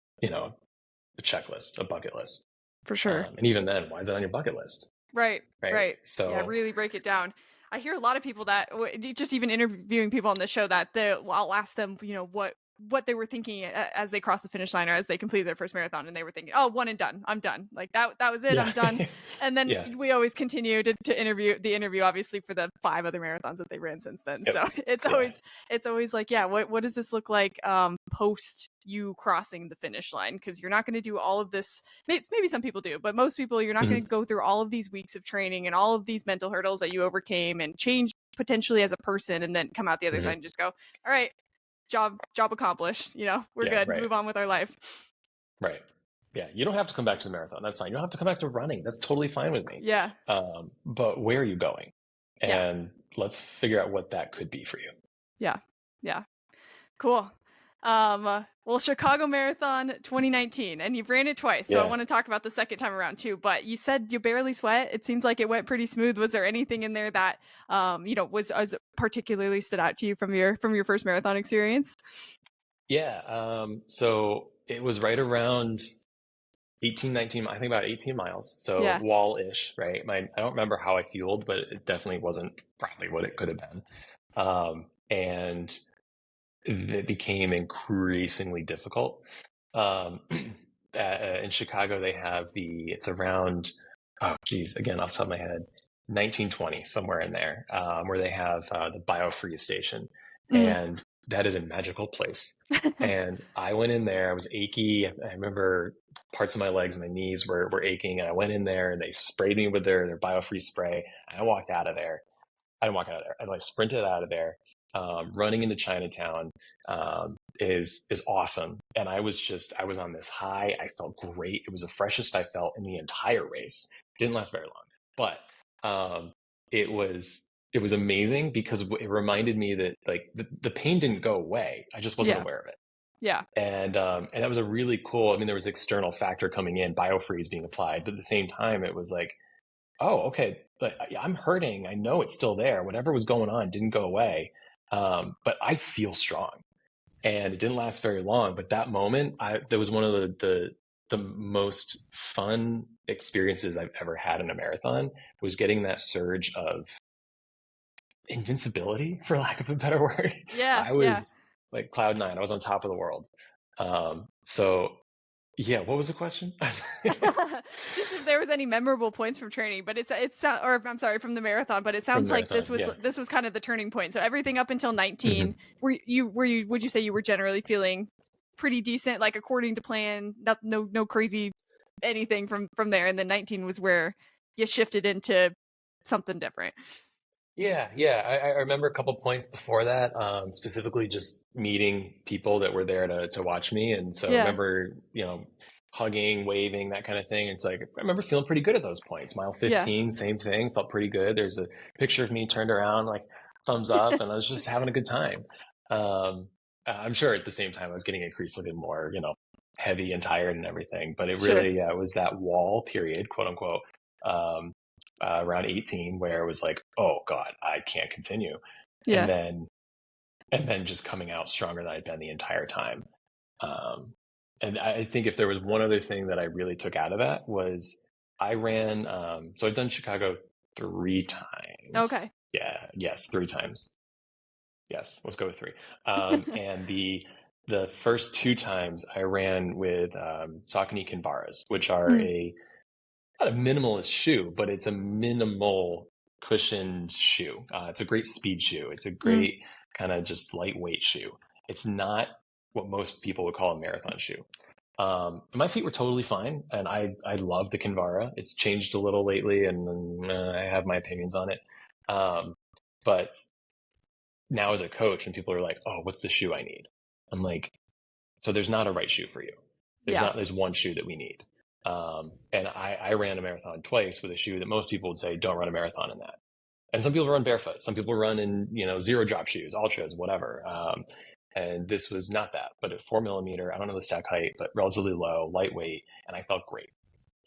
checklist, a bucket list. For sure. And even then, why is it on your bucket list? Right. Right. Right. Yeah. So Really break it down. I hear a lot of people that just even interviewing people on the show that I'll ask them, what they were thinking as they crossed the finish line or as they completed their first marathon, and they were thinking, "Oh, one and done. I'm done. Like that was it. Yeah. I'm done." And then Yeah. we always continue to interview obviously for the 5 other marathons that they ran since then. Yep. So Yeah. it's always like, yeah, what does this look like post you crossing the finish line? Because you're not going to do all of this. Maybe some people do, but most people, you're not going Hmm. to go through all of these weeks of training and all of these mental hurdles that you overcame and change potentially as a person, and then come out the other side Hmm. and just go, all right, job accomplished. We're Yeah. good. Right. Move on with our life. Right. Yeah. You don't have to come back to the marathon. That's fine. You don't have to come back to running. That's totally fine with me. Yeah. But where are you going? Yeah. And let's figure out what that could be for you. Yeah. Yeah. Cool. Well, Chicago Marathon 2019, and you've ran it twice, so I Yeah. want to talk about the second time around too. But you said you barely sweat. It seems like it went pretty smooth. Was there anything in there that, was as particularly stood out to you from your first marathon experience? Yeah. So it was right around 18, 19, I think about 18 miles. So Yeah. wall-ish, right? I don't remember how I fueled, but it definitely wasn't probably what it could have been. And it became increasingly difficult. Um, in Chicago, they have it's around, oh, geez, again, off the top of my head, 1920, somewhere in there, where they have the biofreeze station. Mm. And that is a magical place. And I went in there, I was achy. I remember parts of my legs and my knees were aching. And I went in there and they sprayed me with their biofreeze spray. And I walked out of there. I didn't walk out of there. I like sprinted out of there. Running into Chinatown is awesome, and I was on this high. I felt great. It was the freshest I felt in the entire race. Didn't last very long, but it was amazing because it reminded me that like the pain didn't go away. I just wasn't Yeah. aware of it. Yeah. And that was a really cool. I mean, there was external factor coming in, biofreeze being applied, but at the same time, it was like, oh, okay, but I'm hurting. I know it's still there. Whatever was going on didn't go away. But I feel strong, and it didn't last very long. But that moment, that was one of the most fun experiences I've ever had in a marathon. Was getting that surge of invincibility, for lack of a better word. Yeah. I Yeah. was like cloud nine. I was on top of the world. So yeah, what was the question? Just if there was any memorable points from training, but or I'm sorry, from the marathon, but it From sounds like marathon, yeah. this was kind of the turning point. So everything up until 19, Hmm. would you say you were generally feeling pretty decent, like according to plan, no crazy anything from there, and then 19 was where you shifted into something different. Yeah, yeah. I remember a couple points before that, specifically just meeting people that were there to watch me. And so I Yeah. remember, hugging, waving, that kind of thing. It's like, I remember feeling pretty good at those points. Mile Yeah. 15, same thing, felt pretty good. There's a picture of me turned around, like thumbs up, and I was just having a good time. I'm sure at the same time I was getting increasingly more, heavy and tired and everything. But it Sure. really, it was that wall period, quote unquote. Um, around 18 where it was like, oh God, I can't continue. And Yeah. then, just coming out stronger than I'd been the entire time. And I think if there was one other thing that I really took out of that was I ran, so I've done Chicago 3 times. Okay. Yeah. Yes. 3 times. Yes. Let's go with 3. And the first 2 times I ran with Saucony Kinvaras, which are Mm. not a minimalist shoe, but it's a minimal cushioned shoe. It's a great speed shoe. It's a Mm. great kind of just lightweight shoe. It's not what most people would call a marathon shoe. My feet were totally fine, and I love the Kinvara. It's changed a little lately, and I have my opinions on it. But now as a coach, when people are like, "Oh, what's the shoe I need?" I'm like, so there's not a right shoe for you. Yeah. There's one shoe that we need. And I ran a marathon twice with a shoe that most people would say, don't run a marathon in that. And some people run barefoot. Some people run in, zero drop shoes, ultras, whatever. And this was not that, but at 4 millimeter, I don't know the stack height, but relatively low, lightweight. And I felt great.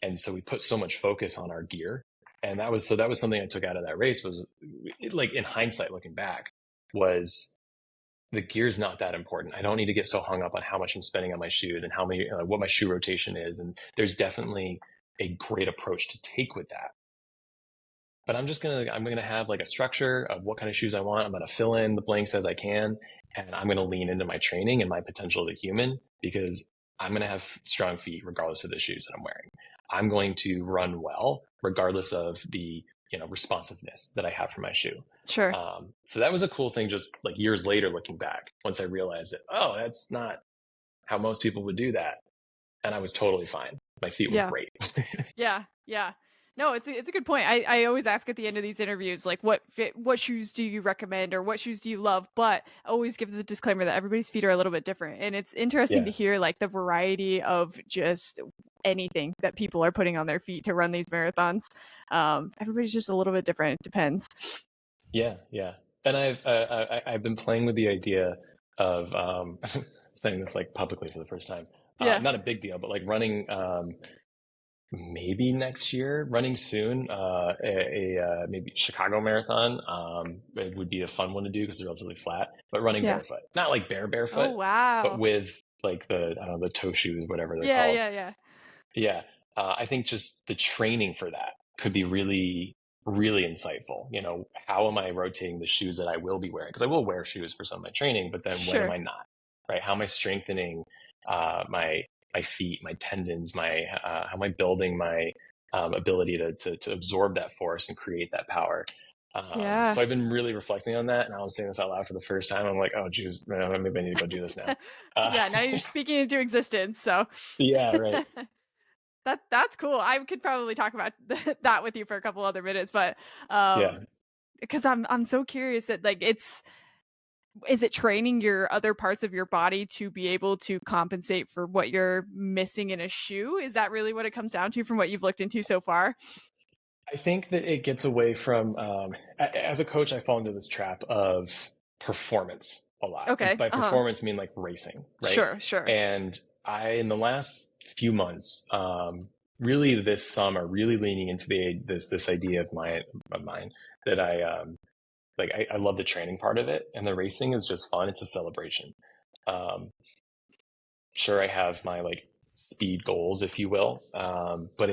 And so we put so much focus on our gear. And that was something I took out of that race was like in hindsight, looking back, was the gear's not that important. I don't need to get so hung up on how much I'm spending on my shoes and how many, what my shoe rotation is. And there's definitely a great approach to take with that. but I'm gonna have like a structure of what kind of shoes I want. I'm gonna fill in the blanks as I can, and I'm gonna lean into my training and my potential as a human because I'm gonna have strong feet regardless of the shoes that I'm wearing. I'm going to run well regardless of the responsiveness that I have for my shoe. Sure. So that was a cool thing. Just like years later, looking back, once I realized that, oh, that's not how most people would do that, and I was totally fine. My feet were Yeah. great. Yeah, yeah. No, it's a good point. I always ask at the end of these interviews, like, what shoes do you recommend or what shoes do you love? But I always give the disclaimer that everybody's feet are a little bit different, and it's interesting to Yeah, hear like the variety of just anything that people are putting on their feet to run these marathons. Everybody's just a little bit different. It depends. yeah. And I've been playing with the idea of saying this like publicly for the first time. Yeah, Not a big deal, but like running maybe next year, running soon, maybe Chicago Marathon. It would be a fun one to do because it's relatively flat, but running yeah. barefoot, not like Oh barefoot, but wow. with like I don't know, the toe shoes, whatever they're Yeah, called. yeah, yeah. Yeah, I think just the training for that could be really, really insightful. How am I rotating the shoes that I will be wearing? Because I will wear shoes for some of my training, but then when am Sure. I not? Right? How am I strengthening my feet, my tendons, how am I building my ability to absorb that force and create that power? Yeah. So I've been really reflecting on that, and I was saying this out loud for the first time. I'm like, oh, geez, man, maybe I need to go do this now. Uh, Yeah, now you're speaking into existence, so yeah, right. that's cool. I could probably talk about that with you for a couple other minutes, but Yeah. because I'm so curious that like is it training your other parts of your body to be able to compensate for what you're missing in a shoe? Is that really what it comes down to from what you've looked into so far? I think that it gets away from, as a coach, I fall into this trap of performance a lot. And Okay. by Uh-huh. performance, I mean like racing, right? Sure, sure. And in the last few months, really this summer, really leaning into this idea of mine that I love the training part of it, and the racing is just fun. It's a celebration. Um, sure, I have my like speed goals, if you will, but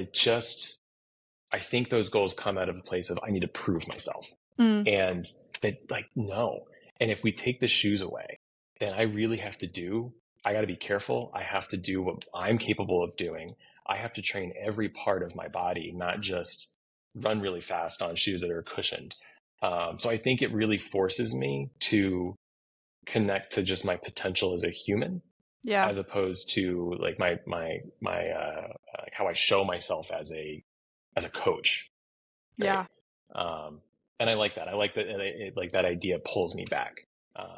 I think those goals come out of a place of I need to prove myself. Mm, And that, like, no. And if we take the shoes away, then I got to be careful. I have to do what I'm capable of doing. I have to train every part of my body, not just run really fast on shoes that are cushioned. So I think it really forces me to connect to just my potential as a human, yeah. as opposed to like like how I show myself as a coach, right? Yeah. And I like that. I like that. Like that idea pulls me back.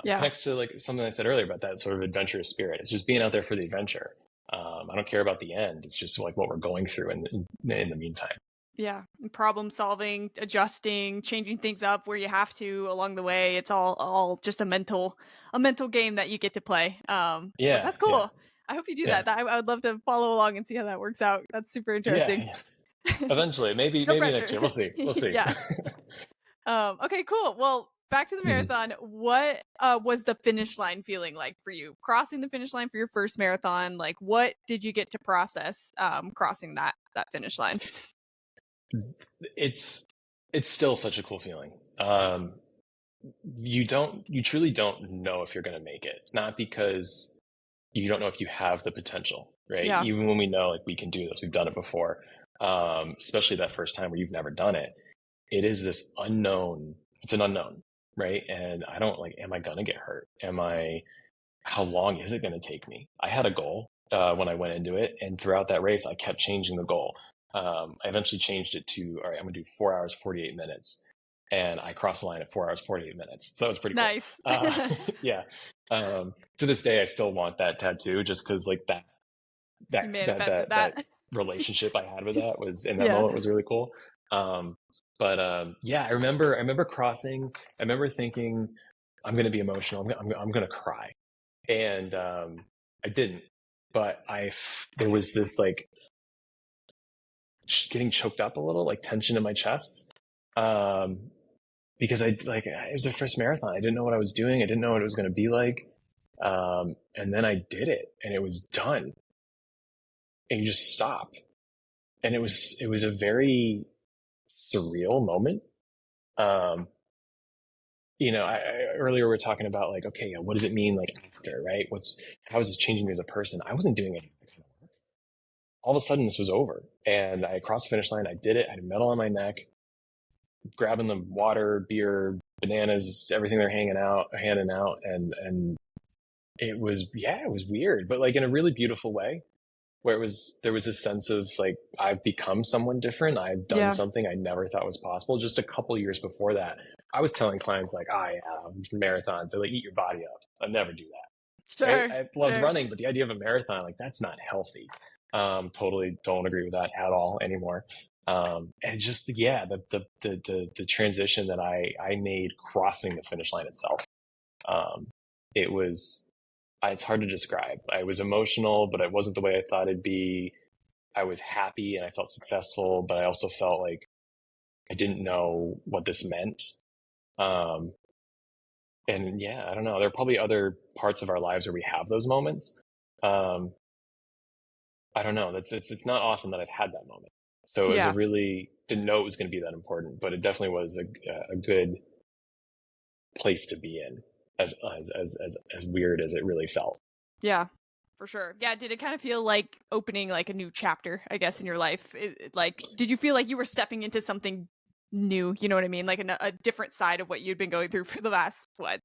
Yeah. Connects to like something I said earlier about that sort of adventurous spirit. It's just being out there for the adventure. I don't care about the end. It's just like what we're going through in the meantime. Yeah, and problem solving, adjusting, changing things up where you have to along the way. It's all just a mental game that you get to play. But Yeah, that's yeah, cool. I hope you do yeah, that. I would love to follow along and see how that works out. That's super yeah, interesting. yeah. Eventually, maybe No maybe pressure. next year. We'll see. We'll see. Yeah. Okay, cool. Well, back to the Mhm. marathon. What was the finish line feeling like for you? Crossing the finish line for your first marathon, like what did you get to process crossing that finish line? It's it's still such a cool feeling. You truly don't know if you're going to make it, not because you don't know if you have the potential, right? Yeah. Even when we know like we can do this, we've done it before. Especially that first time where you've never done it, it is this unknown. It's an unknown, right? And I don't like, am I gonna get hurt? How long is it gonna take me? I had a goal when I went into it, and throughout that race, I kept changing the goal. I eventually changed it to, all right, I'm gonna do 4 hours, 48 minutes. And I crossed the line at 4 hours, 48 minutes. So that was pretty cool. Nice. Yeah. To this day, I still want that tattoo just because like You that manifested that that. relationship I had with that was in that Yeah. moment was really cool. But yeah, I remember crossing. I remember thinking, I'm going to be emotional. I'm going to cry, and I didn't. But there was this like getting choked up a little, like tension in my chest, um, because it was the first marathon. I didn't know what I was doing. I didn't know what it was going to be like. And then I did it, and it was done, and you just stop. And it was a very surreal moment. Um, earlier we were talking about like, okay, what does it mean like after, right? How is this changing me as a person? I wasn't doing it. All of a sudden, this was over, and I crossed the finish line. I did it. I had a medal on my neck, grabbing the water, beer, bananas, everything they're handing out, and it was weird, but like in a really beautiful way where there was this sense of like I've become someone different. I've done Yeah. something I never thought was possible. Just a couple years before that, I was telling clients like, marathons, they like eat your body up. I'll never do that. Right? Sure. I loved Sure. running, but the idea of a marathon, like that's not healthy. Totally don't agree with that at all anymore. And just the transition that I made crossing the finish line itself. Um, it was it's hard to describe. I was emotional, but it wasn't the way I thought it'd be. I was happy and I felt successful, but I also felt like I didn't know what this meant. Um, and yeah, I don't know. There are probably other parts of our lives where we have those moments. Um, I don't know. It's not often that I've had that moment. So it was a Yeah. really didn't know it was going to be that important, but it definitely was a good place to be in, as weird as it really felt. Yeah. For sure. Yeah. Did it kind of feel like opening like a new chapter, I guess, in your life? Like, did you feel like you were stepping into something new? You know what I mean? Like a different side of what you'd been going through for the last, what,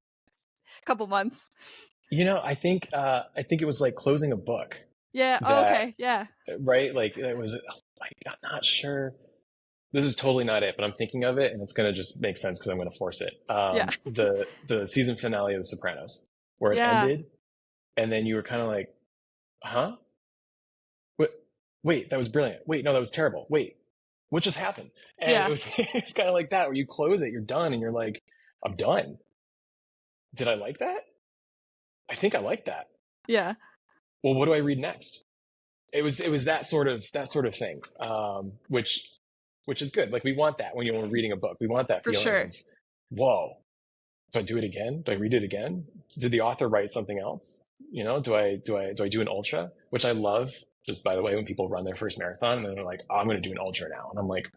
couple months? I think it was like closing a book Yeah. Oh, that okay. Yeah. right like it was like I'm not sure this is totally not it, but I'm thinking of it and it's going to just make sense because I'm going to force it. Yeah. The season finale of The Sopranos, where it Yeah. ended, and then you were kind of like, huh? What? Wait, that was brilliant. Wait, no, that was terrible. Wait, what just happened? And it Yeah. was it's kind of like that where you close it, you're done, and you're like, I'm done. Did I like that? I think I like that. Yeah. Well, what do I read next? It was that sort of thing, which is good. Like we want that when you're reading a book. We want that For feeling sure. of, whoa, do I do it again? Do I read it again? Did the author write something else? Do I do an ultra? Which I love. Just by the way, when people run their first marathon and they're like, oh, I'm going to do an ultra now, and I'm like,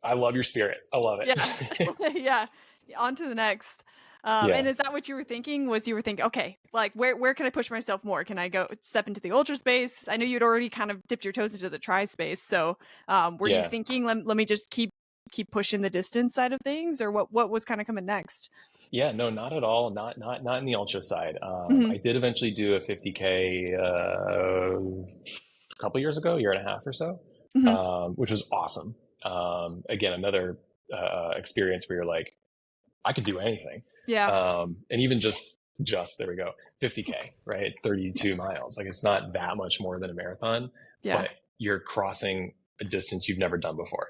I love your spirit. I love Yeah. it. Yeah. On to the next. Yeah, And is that what you were thinking? Was you were thinking, okay, like where can I push myself more? Can I go step into the ultra space? I know you'd already kind of dipped your toes into the tri space. So were you yeah. thinking, let me just keep pushing the distance side of things, or what was kind of coming next? Yeah, no, not at all. Not in the ultra side. Hmm. I did eventually do a 50K a couple years ago, year and a half or so, Hmm. which was awesome. Again, another experience where you're like, I could do anything, Yeah. and even just there we go, 50K, right? It's 32 miles. Like it's not that much more than a marathon, Yeah. but you're crossing a distance you've never done before.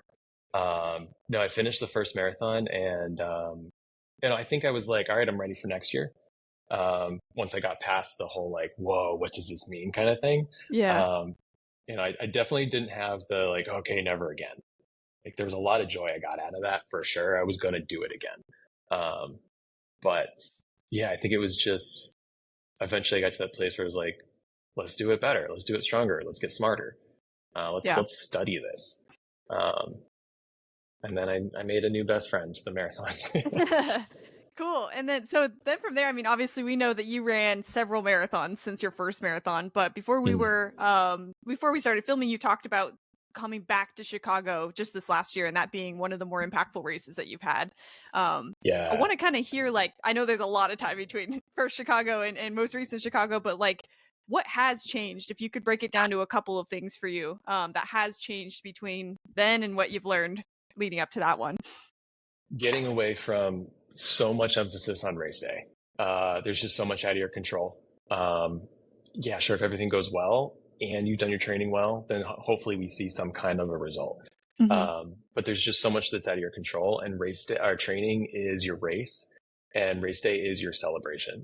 No, I finished the first marathon, and I think I was like, all right, I'm ready for next year. Once I got past the whole like, whoa, what does this mean kind of thing. Yeah. Um, I definitely didn't have the like, okay, never again. Like there was a lot of joy I got out of that for sure. I was going to do it again. Um, but yeah, I think it was just eventually I got to that place where it was like, let's do it better. Let's do it stronger. Let's get smarter. Yeah. Let's study this. Um, and then I made a new best friend, the marathon. Cool. And then from there, I mean, obviously we know that you ran several marathons since your first marathon, but before we started filming, you talked about coming back to Chicago just this last year and that being one of the more impactful races that you've had. I Yeah. want to kind of hear, like, I know there's a lot of time between first Chicago and most recent Chicago, but like what has changed if you could break it down to a couple of things for you that has changed between then and what you've learned leading up to that one? Getting away from so much emphasis on race day. There's just so much out of your control. Um, yeah, sure, if everything goes well and you've done your training well, then hopefully we see some kind of a result. Hmm. But there's just so much that's out of your control, and race day, our training is your race, and race day is your celebration.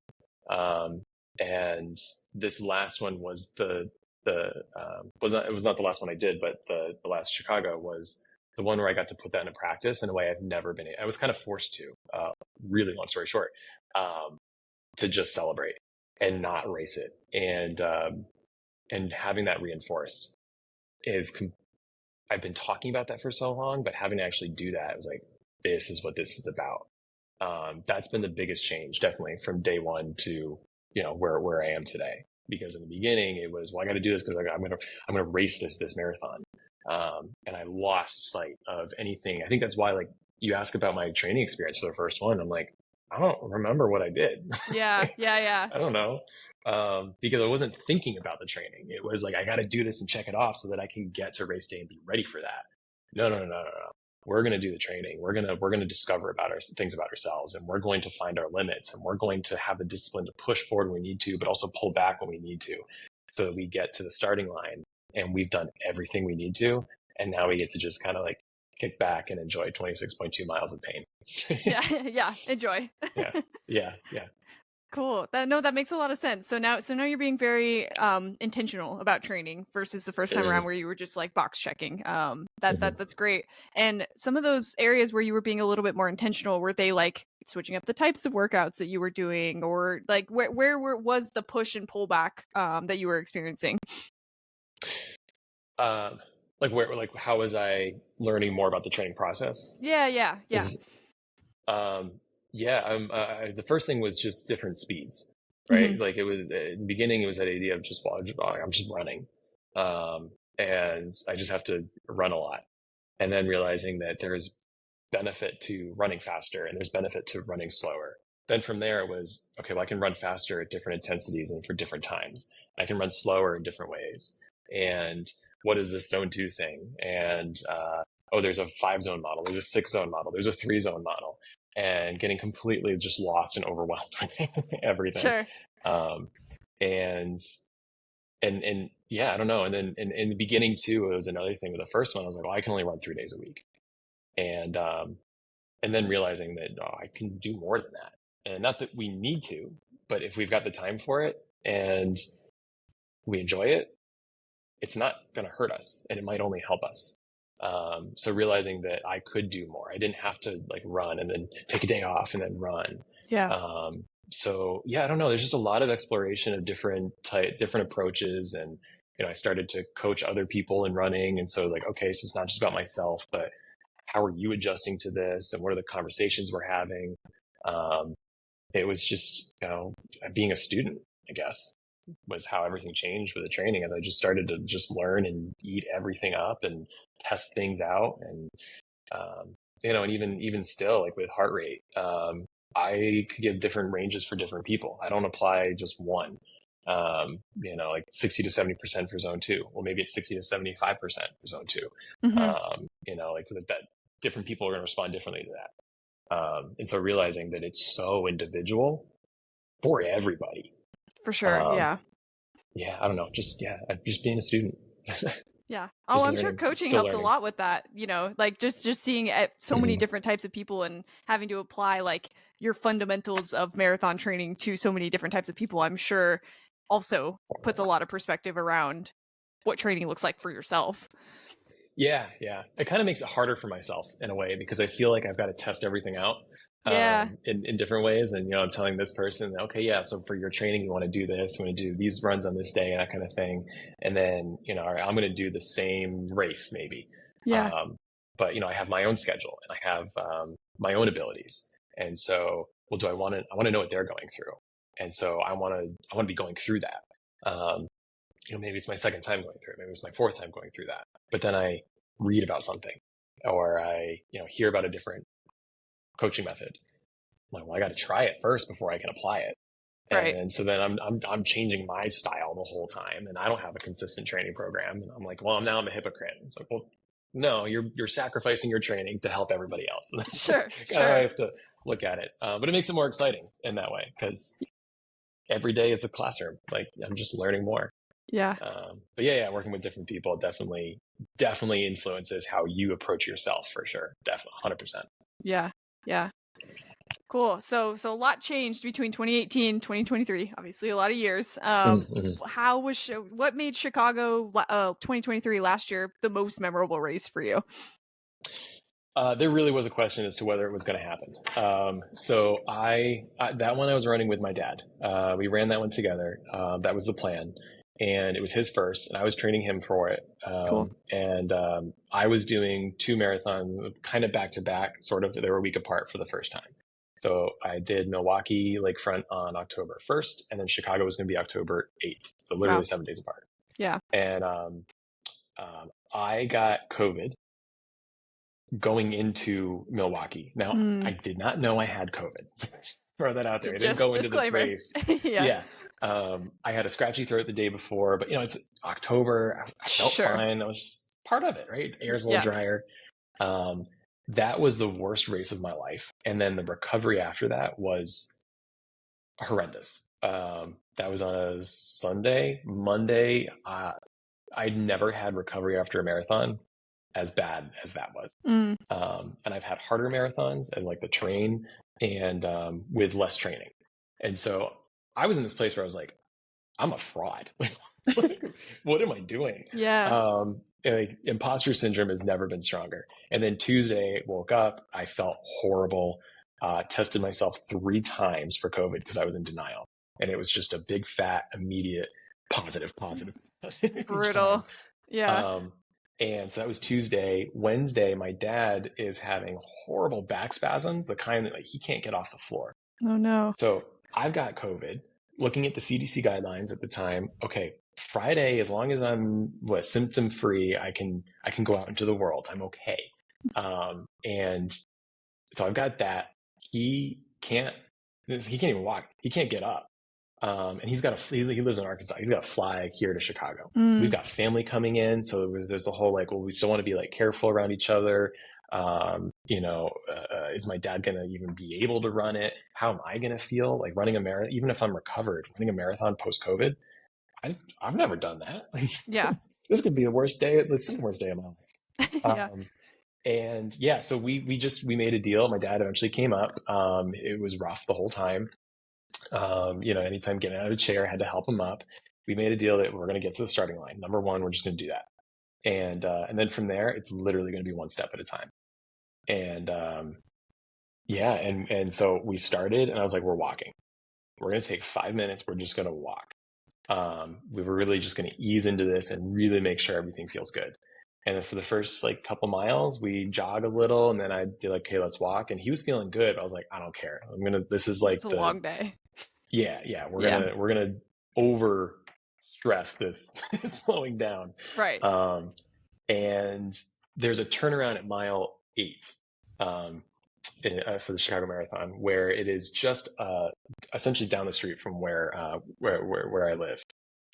Um, and this last one was it was not the last one I did, but the last Chicago was the one where I got to put that into practice in a way I've never been. I was kind of forced to. Really long story short, um, to just celebrate and not race it, and having that reinforced is I've been talking about that for so long, but having to actually do that, I was like, this is what this is about. That's been the biggest change, definitely from day one to, where I am today. Because in the beginning it was, well, I got to do this because I'm gonna race this marathon, and I lost sight of anything. I think that's why, like, you ask about my training experience for the first one. I'm like, I don't remember what I did. Yeah, yeah, yeah. I don't know, because I wasn't thinking about the training. It was like I got to do this and check it off so that I can get to race day and be ready for that. No, no, no, no, no, no. We're going to do the training. We're going to discover about our things about ourselves, and we're going to find our limits, and we're going to have the discipline to push forward when we need to, but also pull back when we need to, so that we get to the starting line and we've done everything we need to, and now we get to just kind of like kick back and enjoy 26.2 miles of pain. Yeah, yeah, enjoy. Yeah, yeah, yeah. Cool. That makes a lot of sense. So now you're being very intentional about training versus the first time around where you were just like box checking. That's great. And some of those areas where you were being a little bit more intentional, were they like switching up the types of workouts that you were doing, or like was the push and pull back that you were experiencing? Like how was I learning more about the training process? Yeah, yeah, yeah. Is um, yeah, the first thing was just different speeds, Hmm. right? Like it was in the beginning, it was that idea of just, well, I'm just running, and I just have to run a lot, and then realizing that there's benefit to running faster and there's benefit to running slower. Then from there, it was, okay, well, I can run faster at different intensities and for different times. I can run slower in different ways. And what is this zone two thing? And, oh, there's a 5 zone model, there's a 6 zone model, there's a 3 zone model, and getting completely just lost and overwhelmed with everything. Sure. Um, and, and yeah, I don't know. And then in the beginning too, it was another thing with the first one. I was like, well, I can only run 3 days a week. And, and then realizing that, oh, I can do more than that. And not that we need to, but if we've got the time for it and we enjoy it, it's not going to hurt us, and it might only help us. So realizing that I could do more, I didn't have to like run and then take a day off and then run. Yeah. So yeah, I don't know. There's just a lot of exploration of different approaches, and I started to coach other people in running, and so like, okay, so it's not just about myself, but how are you adjusting to this, and what are the conversations we're having? Um, it was just, being a student, I guess, was how everything changed with the training. And I just started to just learn and eat everything up and test things out. And, and even still, like with heart rate, I could give different ranges for different people. I don't apply just one. Like 60 to 70% for zone two. Well, maybe it's 60 to 75% for zone two. Hmm. Like that different people are going to respond differently to that. And so realizing that it's so individual for everybody. For sure. Um, Yeah. yeah, I don't know. Just being a student. Yeah. Oh, Just I'm sure learning, coaching still helps a learning. lot with that, like just seeing so many Mhm. different types of people and having to apply like your fundamentals of marathon training to so many different types of people. I'm sure also puts a lot of perspective around what training looks like for yourself. Yeah, yeah. It kind of makes it harder for myself in a way because I feel like I've got to test everything out, Yeah. in different ways. And, I'm telling this person, okay, yeah, so for your training, you want to do this, you want to do these runs on this day, that kind of thing. And then, all right, I'm going to do the same race maybe. Yeah. But, I have my own schedule and I have my own abilities. And so, well, I want to know what they're going through. And so I want to be going through that. Maybe it's my second time going through it. Maybe it's my fourth time going through that. But then I read about something, or I, hear about a different coaching method. I'm like, well, I got to try it first before I can apply it. Right. And so then I'm changing my style the whole time, and I don't have a consistent training program. And I'm like, well, now I'm a hypocrite. It's like, well, no, you're sacrificing your training to help everybody else. And that's Sure. kind of how I Sure. have to look at it. But it makes it more exciting in that way because every day is a classroom. Like I'm just learning more. Yeah. But yeah, working with different people definitely influences how you approach yourself for sure. Definitely, 100%. Yeah. Yeah. Cool. So a lot changed between 2018 2023. Obviously, a lot of years. Mm-hmm. What made Chicago 2023 last year the most memorable race for you? There really was a question as to whether it was going to happen. So that one I was running with my dad. We ran that one together. That was the plan. and it was his first, and I was training him for it. Cool. And I was doing 2 marathons kind of back to back, sort of. They were a week apart for the first time. So I did Milwaukee Lakefront on October 1st, and then Chicago was going to be October 8th. So literally Wow. 7 days apart. Yeah. And I got COVID going into Milwaukee. Now, I did not know I had COVID. Throw that out there. I didn't go into this race. Yeah. I had a scratchy throat the day before, but it's October. I felt fine. I was just part of it, right? Air's a little drier. That was the worst race of my life. And then the recovery after that was horrendous. That was on a Sunday. Monday, I'd never had recovery after a marathon as bad as that was. And I've had harder marathons and like the train and with less training. And so I was in this place where I was like, I'm a fraud. What am I doing? Yeah. Like imposter syndrome has never been stronger. And then Tuesday, woke up, I felt horrible, tested myself 3 times for COVID because I was in denial. And it was just a big, fat, immediate, positive. Brutal. Yeah. And so that was Tuesday. Wednesday, my dad is having horrible back spasms, the kind that like he can't get off the floor. Oh no. So I've got COVID. Looking at the CDC guidelines at the time, okay, Friday, as long as I'm symptom free, I can go out into the world. I'm okay. And so I've got that. He can't even walk. He can't get up. And he lives in Arkansas. He's got to fly here to Chicago. We've got family coming in. So there's the whole like, well, we still want to be like careful around each other. Is my dad going to even be able to run it? How am I going to feel like running a marathon? Even if I'm recovered, running a marathon post-COVID, I've never done that. Yeah. This could be the worst day. It's the worst day of my life. Yeah. So we made a deal. My dad eventually came up. It was rough the whole time. Anytime getting out of a chair, I had to help him up. We made a deal that we're going to get to the starting line. Number one, we're just going to do that. And then from there, it's literally going to be one step at a time. And, and so we started and I was like, we're walking. We're going to take 5 minutes. We're just going to walk. We were really just going to ease into this and really make sure everything feels good. And then for the first like couple miles, we jog a little and then I'd be like, okay, let's walk. And he was feeling good. I was like, I don't care. This is like it's a long day. Yeah. We're going to over stress this slowing down. Right. And there's a turnaround at mile 8 for the Chicago Marathon where it is just essentially down the street from where I live.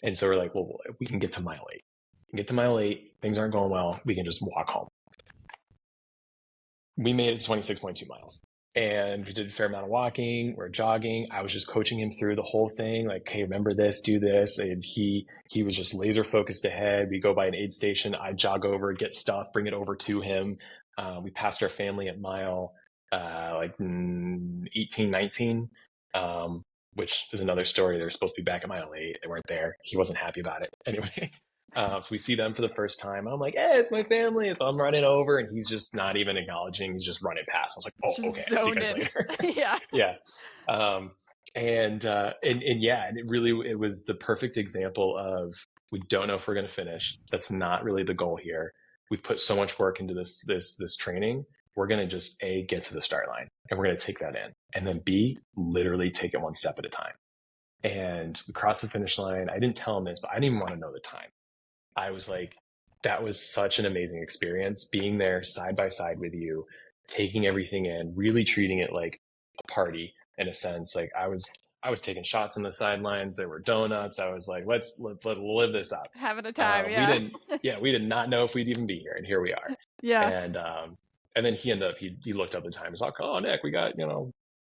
And so we're like, well, we can get to mile 8. We can get to mile 8. Things aren't going well. We can just walk home. We made it to 26.2 miles. And we did a fair amount of walking. We're jogging. I was just coaching him through the whole thing. Like, hey, remember this, do this. And he was just laser focused ahead. We go by an aid station. I jog over, get stuff, bring it over to him. We passed our family at mile 18, 19, which is another story. They were supposed to be back at mile 8. They weren't there. He wasn't happy about it. Anyway. So we see them for the first time. I'm like, hey, it's my family. And so I'm running over and he's just not even acknowledging. He's just running past. I was like, oh, okay. I'll see you guys later. Yeah. And it was the perfect example of, we don't know if we're going to finish. That's not really the goal here. We've put so much work into this training. We're going to just get to the start line and we're going to take that in, and then B, literally take it one step at a time. And we crossed the finish line. I didn't tell him this, but I didn't even want to know the time. I was like, that was such an amazing experience, being there side by side with you, taking everything in, really treating it like a party in a sense. Like I was taking shots on the sidelines. There were donuts. I was like, let's live this up. Having a time. We did not know if we'd even be here. And here we are. Yeah. And then he ended up, he looked up the time. He's like, oh, Nick, we got,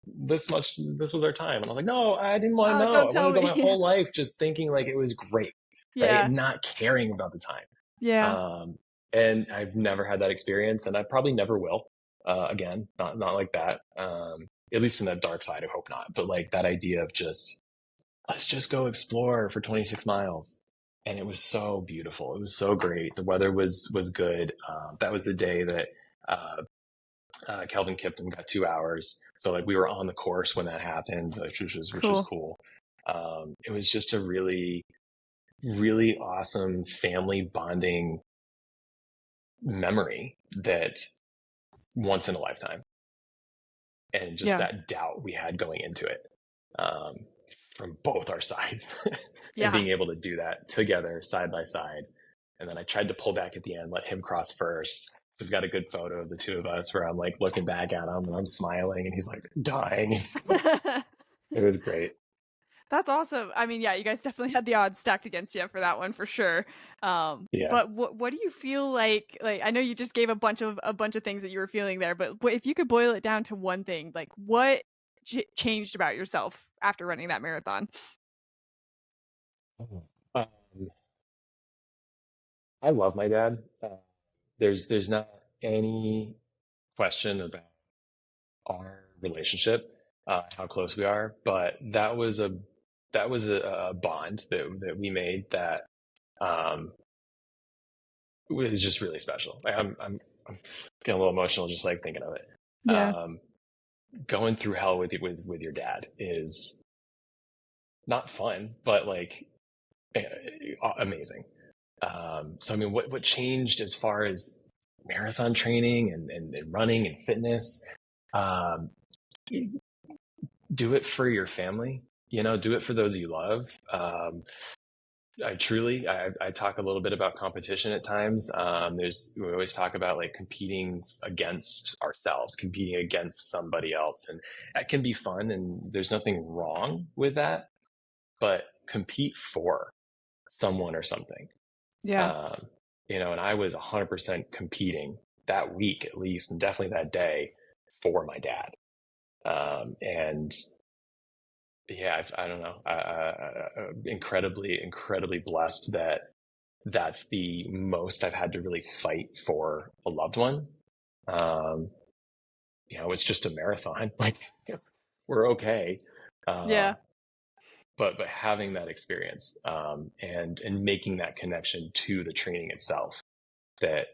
this much, this was our time. And I was like, no, I didn't want to know. I wanted to go my whole life just thinking like it was great. Yeah. Right? Not caring about the time. Yeah. And I've never had that experience, and I probably never will again. Not like that. At least in that dark side, I hope not. But like that idea of let's just go explore for 26 miles. And it was so beautiful. It was so great. The weather was good. That was the day that Kelvin Kipton got 2 hours. So like we were on the course when that happened, which was cool. It was just a really really awesome family bonding memory that once in a lifetime. And just Yeah. that doubt we had going into it, um, from both our sides, and Yeah. being able to do that together side by side. And then I tried to pull back at the end, let him cross first. We've got a good photo of the two of us where I'm like looking back at him and I'm smiling and he's like dying. It was great. That's awesome. I mean, yeah, you guys definitely had the odds stacked against you for that one for sure. Yeah. But what do you feel like I know you just gave a bunch of things that you were feeling there, but if you could boil it down to one thing, like what changed about yourself after running that marathon? Um, I love my dad. There's not any question about our relationship, how close we are, but that was a bond that we made that, um, was just really special. I'm getting a little emotional just like thinking of it. Yeah. Going through hell with your dad is not fun, but like, eh, amazing. So I mean, what changed as far as marathon training and running and fitness? Um, do it for your family. Do it for those you love. I talk a little bit about competition at times. We always talk about like competing against ourselves, competing against somebody else, and that can be fun, and there's nothing wrong with that. But compete for someone or something. Yeah. Um, and I was 100% competing that week at least, and definitely that day for my dad. And yeah, I don't know, incredibly, incredibly blessed that that's the most I've had to really fight for a loved one. Um, it's just a marathon. Like, we're okay. Uh, Yeah. but having that experience, and making that connection to the training itself, that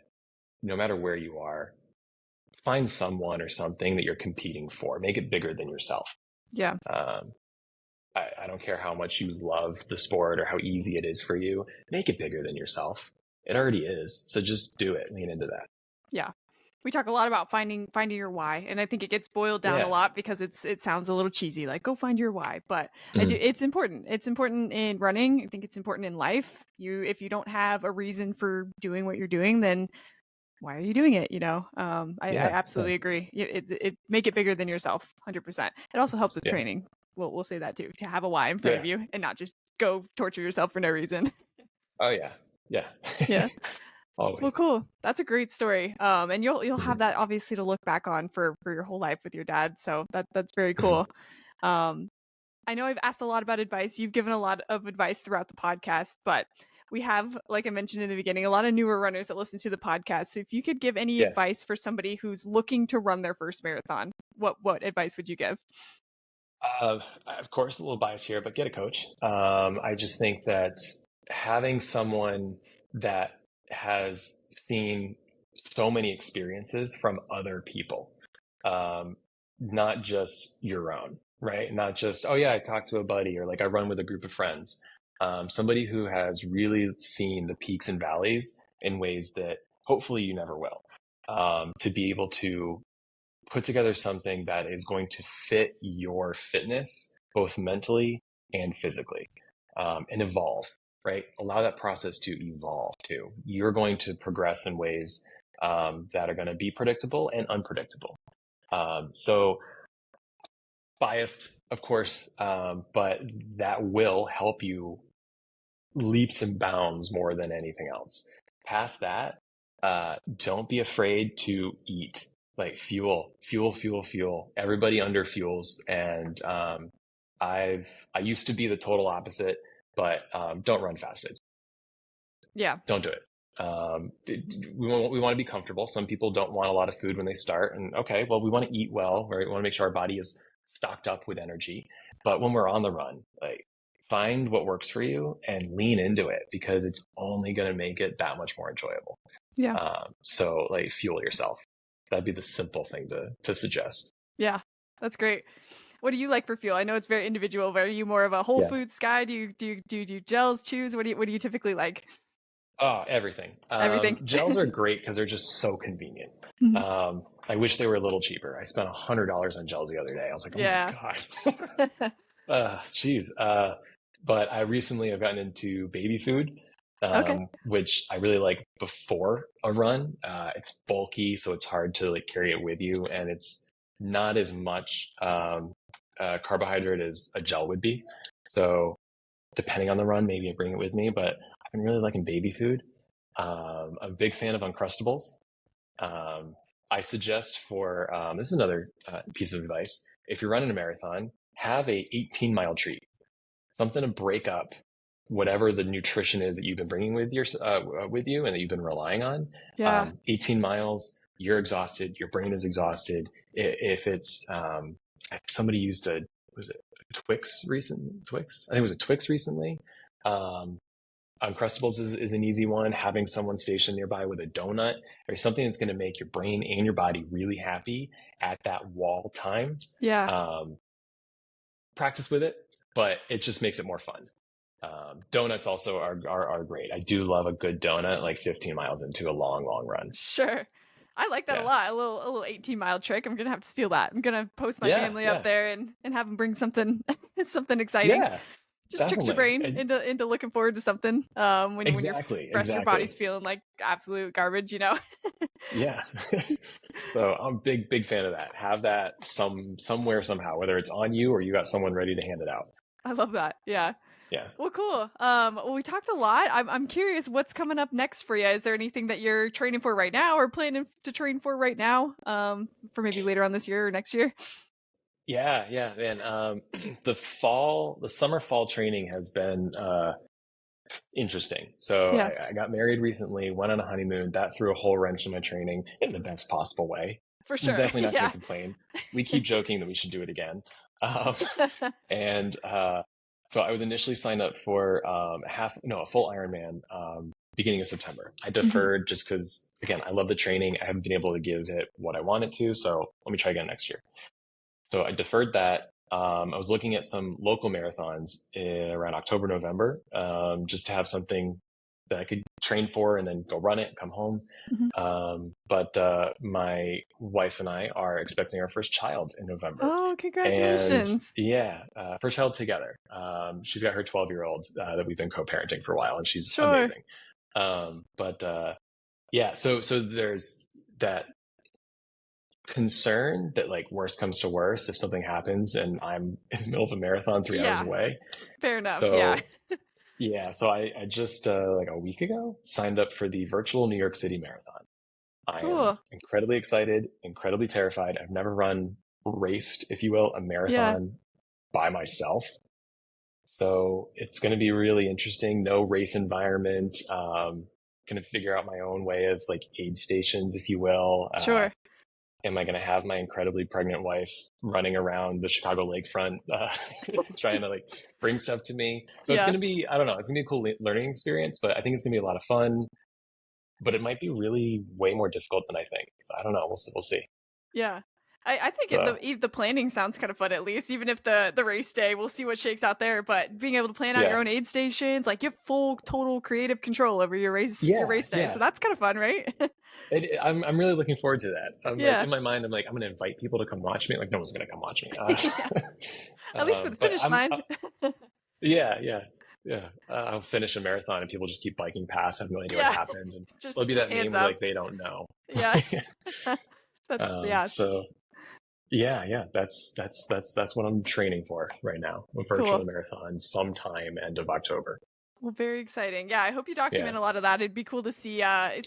no matter where you are, find someone or something that you're competing for. Make it bigger than yourself. Yeah. Um, I don't care how much you love the sport or how easy it is for you. Make it bigger than yourself. It already is. So just do it. Lean into that. Yeah. We talk a lot about finding your why, and I think it gets boiled down a Yeah. lot because it sounds a little cheesy, like go find your why. But Mm. it's important. It's important in running. I think it's important in life. If you don't have a reason for doing what you're doing, then why are you doing it? I Yeah. Yeah. absolutely agree. It make it bigger than yourself, 100%. It also helps with Yeah. training. We'll say that too, to have a why in front of Yeah. you and not just go torture yourself for no reason. Oh, yeah. Yeah. Yeah. Well, Always. cool. That's a great story. And you'll have Hmm. that obviously to look back on for your whole life with your dad. So that's very Hmm. cool. Um, I know I've asked a lot about advice. You've given a lot of advice throughout the podcast, but we have, like I mentioned in the beginning, a lot of newer runners that listen to the podcast. So if you could give any Yeah. advice for somebody who's looking to run their first marathon, what advice would you give? Uh, of course, a little bias here, but get a coach. I just think that having someone that has seen so many experiences from other people, um, not just your own, right? Not just, oh yeah, I talked to a buddy or like I run with a group of friends. Somebody who has really seen the peaks and valleys in ways that hopefully you never will. To be able to put together something that is going to fit your fitness, both mentally and physically, and evolve, right? Allow that process to evolve too. You're going to progress in ways, that are going to be predictable and unpredictable. So biased, of course, but that will help you leaps and bounds more than anything else. Past that, don't be afraid to eat. Like fuel, fuel, fuel, fuel. Everybody under fuels, and I used to be the total opposite, but don't run fasted. Yeah. Don't do it. We want to be comfortable. Some people don't want a lot of food when they start, and okay, well, we want to eat well, right? We want to make sure our body is stocked up with energy. But when we're on the run, like find what works for you and lean into it because it's only going to make it that much more enjoyable. Yeah. So like fuel yourself. That'd be the simple thing to suggest. Yeah. That's great. What do you like for fuel? I know it's very individual, but are you more of a whole Yeah. foods guy? Do you gels, chews? What do you typically like? Oh, everything. Everything. Gels are great because they're just so convenient. Mhm. I wish they were a little cheaper. I spent $100 on gels the other day. I was like, oh my Yeah. God. Geez. But I recently have gotten into baby food, Okay. which I really like before a run. It's bulky, so it's hard to like carry it with you, and it's not as much carbohydrate as a gel would be. So depending on the run, maybe I bring it with me. But I've been really liking baby food. I'm a big fan of Uncrustables. Um, I suggest for this is another piece of advice. If you're running a marathon, have a 18-mile treat, something to break up whatever the nutrition is that you've been bringing with you and that you've been relying on. Yeah. 18 miles, you're exhausted, your brain is exhausted. If it's somebody used a was it Twix? I think it was a Twix recently. Um, Uncrustables is an easy one. Having someone stationed nearby with a donut or something that's going to make your brain and your body really happy at that wall time. Yeah. Um, Practice with it, but it just makes it more fun. Donuts also are great. I do love a good donut, like 15 miles into a long run. Sure. I like that a Yeah, lot. A little 18-mile trick. I'm gonna have to steal that. I'm gonna post my yeah, family up yeah, there and have them bring something something exciting. yeah. Just tricks your Definitely. brain into looking forward to something. When your Exactly, rest of your body's exactly. feeling like absolute garbage. Yeah. So I'm a big fan of that. Have that somewhere somehow, whether it's on you or you got someone ready to hand it out. I love that. Yeah. Yeah. Well, cool. Well, we talked a lot. I'm curious what's coming up next for you. Is there anything that you're training for right now or planning to train for right now? For maybe later on this year or next year? Yeah, man. The summer fall training has been interesting. So Yeah, I got married recently, went on a honeymoon. That threw a whole wrench in my training in the best possible way. for I'm sure. definitely not going to Yeah. complain. We keep joking that we should do it again. Um, and so I was initially signed up for a full Ironman beginning of September. I Mhm. deferred just because, again, I love the training. I haven't been able to give it what I wanted to. So let me try again next year. So I deferred that. I was looking at some local marathons around October, November, just to have something that I could train for and then go run it, come home. Mhm. But my wife and I are expecting our first child in November. Oh, And congratulations. yeah, first child together. She's got her 12-year-old that we've been co-parenting for a while, and she's Sure. amazing. But yeah, so there's that concern that like worst comes to worst if something happens and I'm in the middle of a marathon 3 hours Yeah. away. Fair enough. Yeah. So yeah, so I just like a week ago signed up for the virtual New York City Marathon. I am Cool. incredibly excited, incredibly terrified. I've never raced, if you will, a Yeah. marathon by myself. So it's going to be really interesting. No race environment. Going to figure out my own way of like aid stations, if you will. Sure. Am I going to have my incredibly pregnant wife running around the Chicago lakefront, trying to like bring stuff to me? So it's Yeah. going to be, I don't know, it's going to be a cool learning experience, but I think it's going to be a lot of fun, but it might be really way more difficult than I think. So I don't know. We'll see. Yeah. I think So the planning sounds kind of fun at least, even if the race day, we'll see what shakes out there. But being able to plan out your yeah, own aid stations, like you have full total creative control over your yeah, race day. So yeah. that's kind of fun, right? I'm really looking forward to that. I'm like Yeah. in my mind, I'm like, I'm going to invite people to come watch me. Like no one's going to come watch me. Yeah. At least for the But finish line. yeah. I'll finish a marathon and people just keep biking past. I have no idea what Yeah. happened. And there'll Just be just that hands meme where up. like they don't know. Yeah. Yeah, So yeah, that's what I'm training for right now. A cool. virtual marathon sometime end of October. Well, very exciting. Yeah, I hope you Yeah, document a lot of that. It'd be cool to see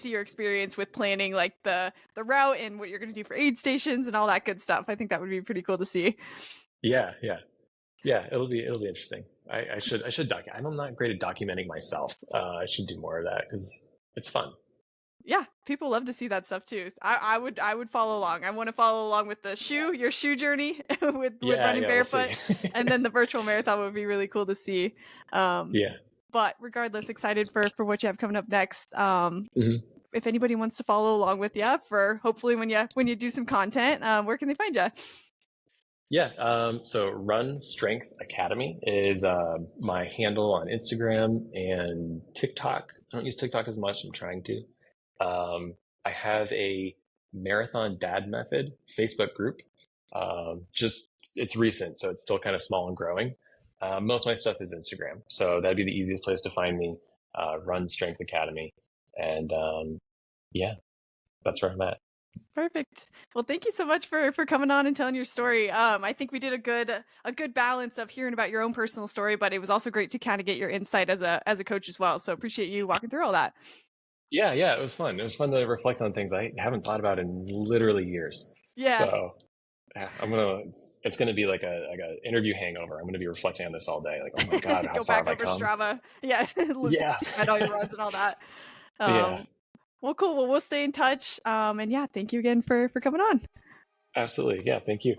your experience with planning like the route and what you're going to do for aid stations and all that good stuff. I think that would be pretty cool to see. yeah. It'll be interesting. I should I'm not great at documenting myself. I should do more of that because it's fun. Yeah, people love to see that stuff too. I would follow along. I want to follow along with your shoe journey with running Yeah. We'll see. barefoot, and then the virtual marathon would be really cool to see. Um, Yeah. but regardless, excited for what you have coming up next. Mhm. If anybody wants to follow along with you for hopefully when you do some content, where can they find you? Yeah. So Run Strength Academy is my handle on Instagram and TikTok. I don't use TikTok as much. I'm trying to. I have a Marathon Dad Method Facebook group. Just it's recent, so it's still kind of small and growing. Most of my stuff is Instagram, so that'd be the easiest place to find me. Run Strength Academy, and yeah, that's where I'm at. Perfect. Well, thank you so much for coming on and telling your story. I think we did a good balance of hearing about your own personal story, but it was also great to kind of get your insight as a coach as well. So appreciate you walking through all that. Yeah, yeah, it was fun. It was fun to reflect on things I haven't thought about in literally years. Yeah. So yeah, it's gonna be like a interview hangover. I'm gonna be reflecting on this all day. Like, oh my God, how Go far have back I over come? Strava. Yeah, listen Yeah, at all your runs and all that. yeah, Um, well, cool. Well, we'll stay in touch. And yeah, thank you again for coming on. absolutely. Yeah, thank you.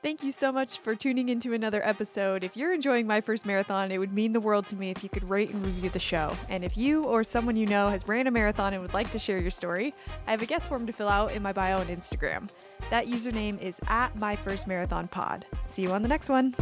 Thank you so much for tuning into another episode. If you're enjoying my first marathon, it would mean the world to me if you could rate and review the show. And if you or someone you know has ran a marathon and would like to share your story, I have a guest form to fill out in my bio on Instagram. That username is at myfirstmarathonpod. See you on the next one.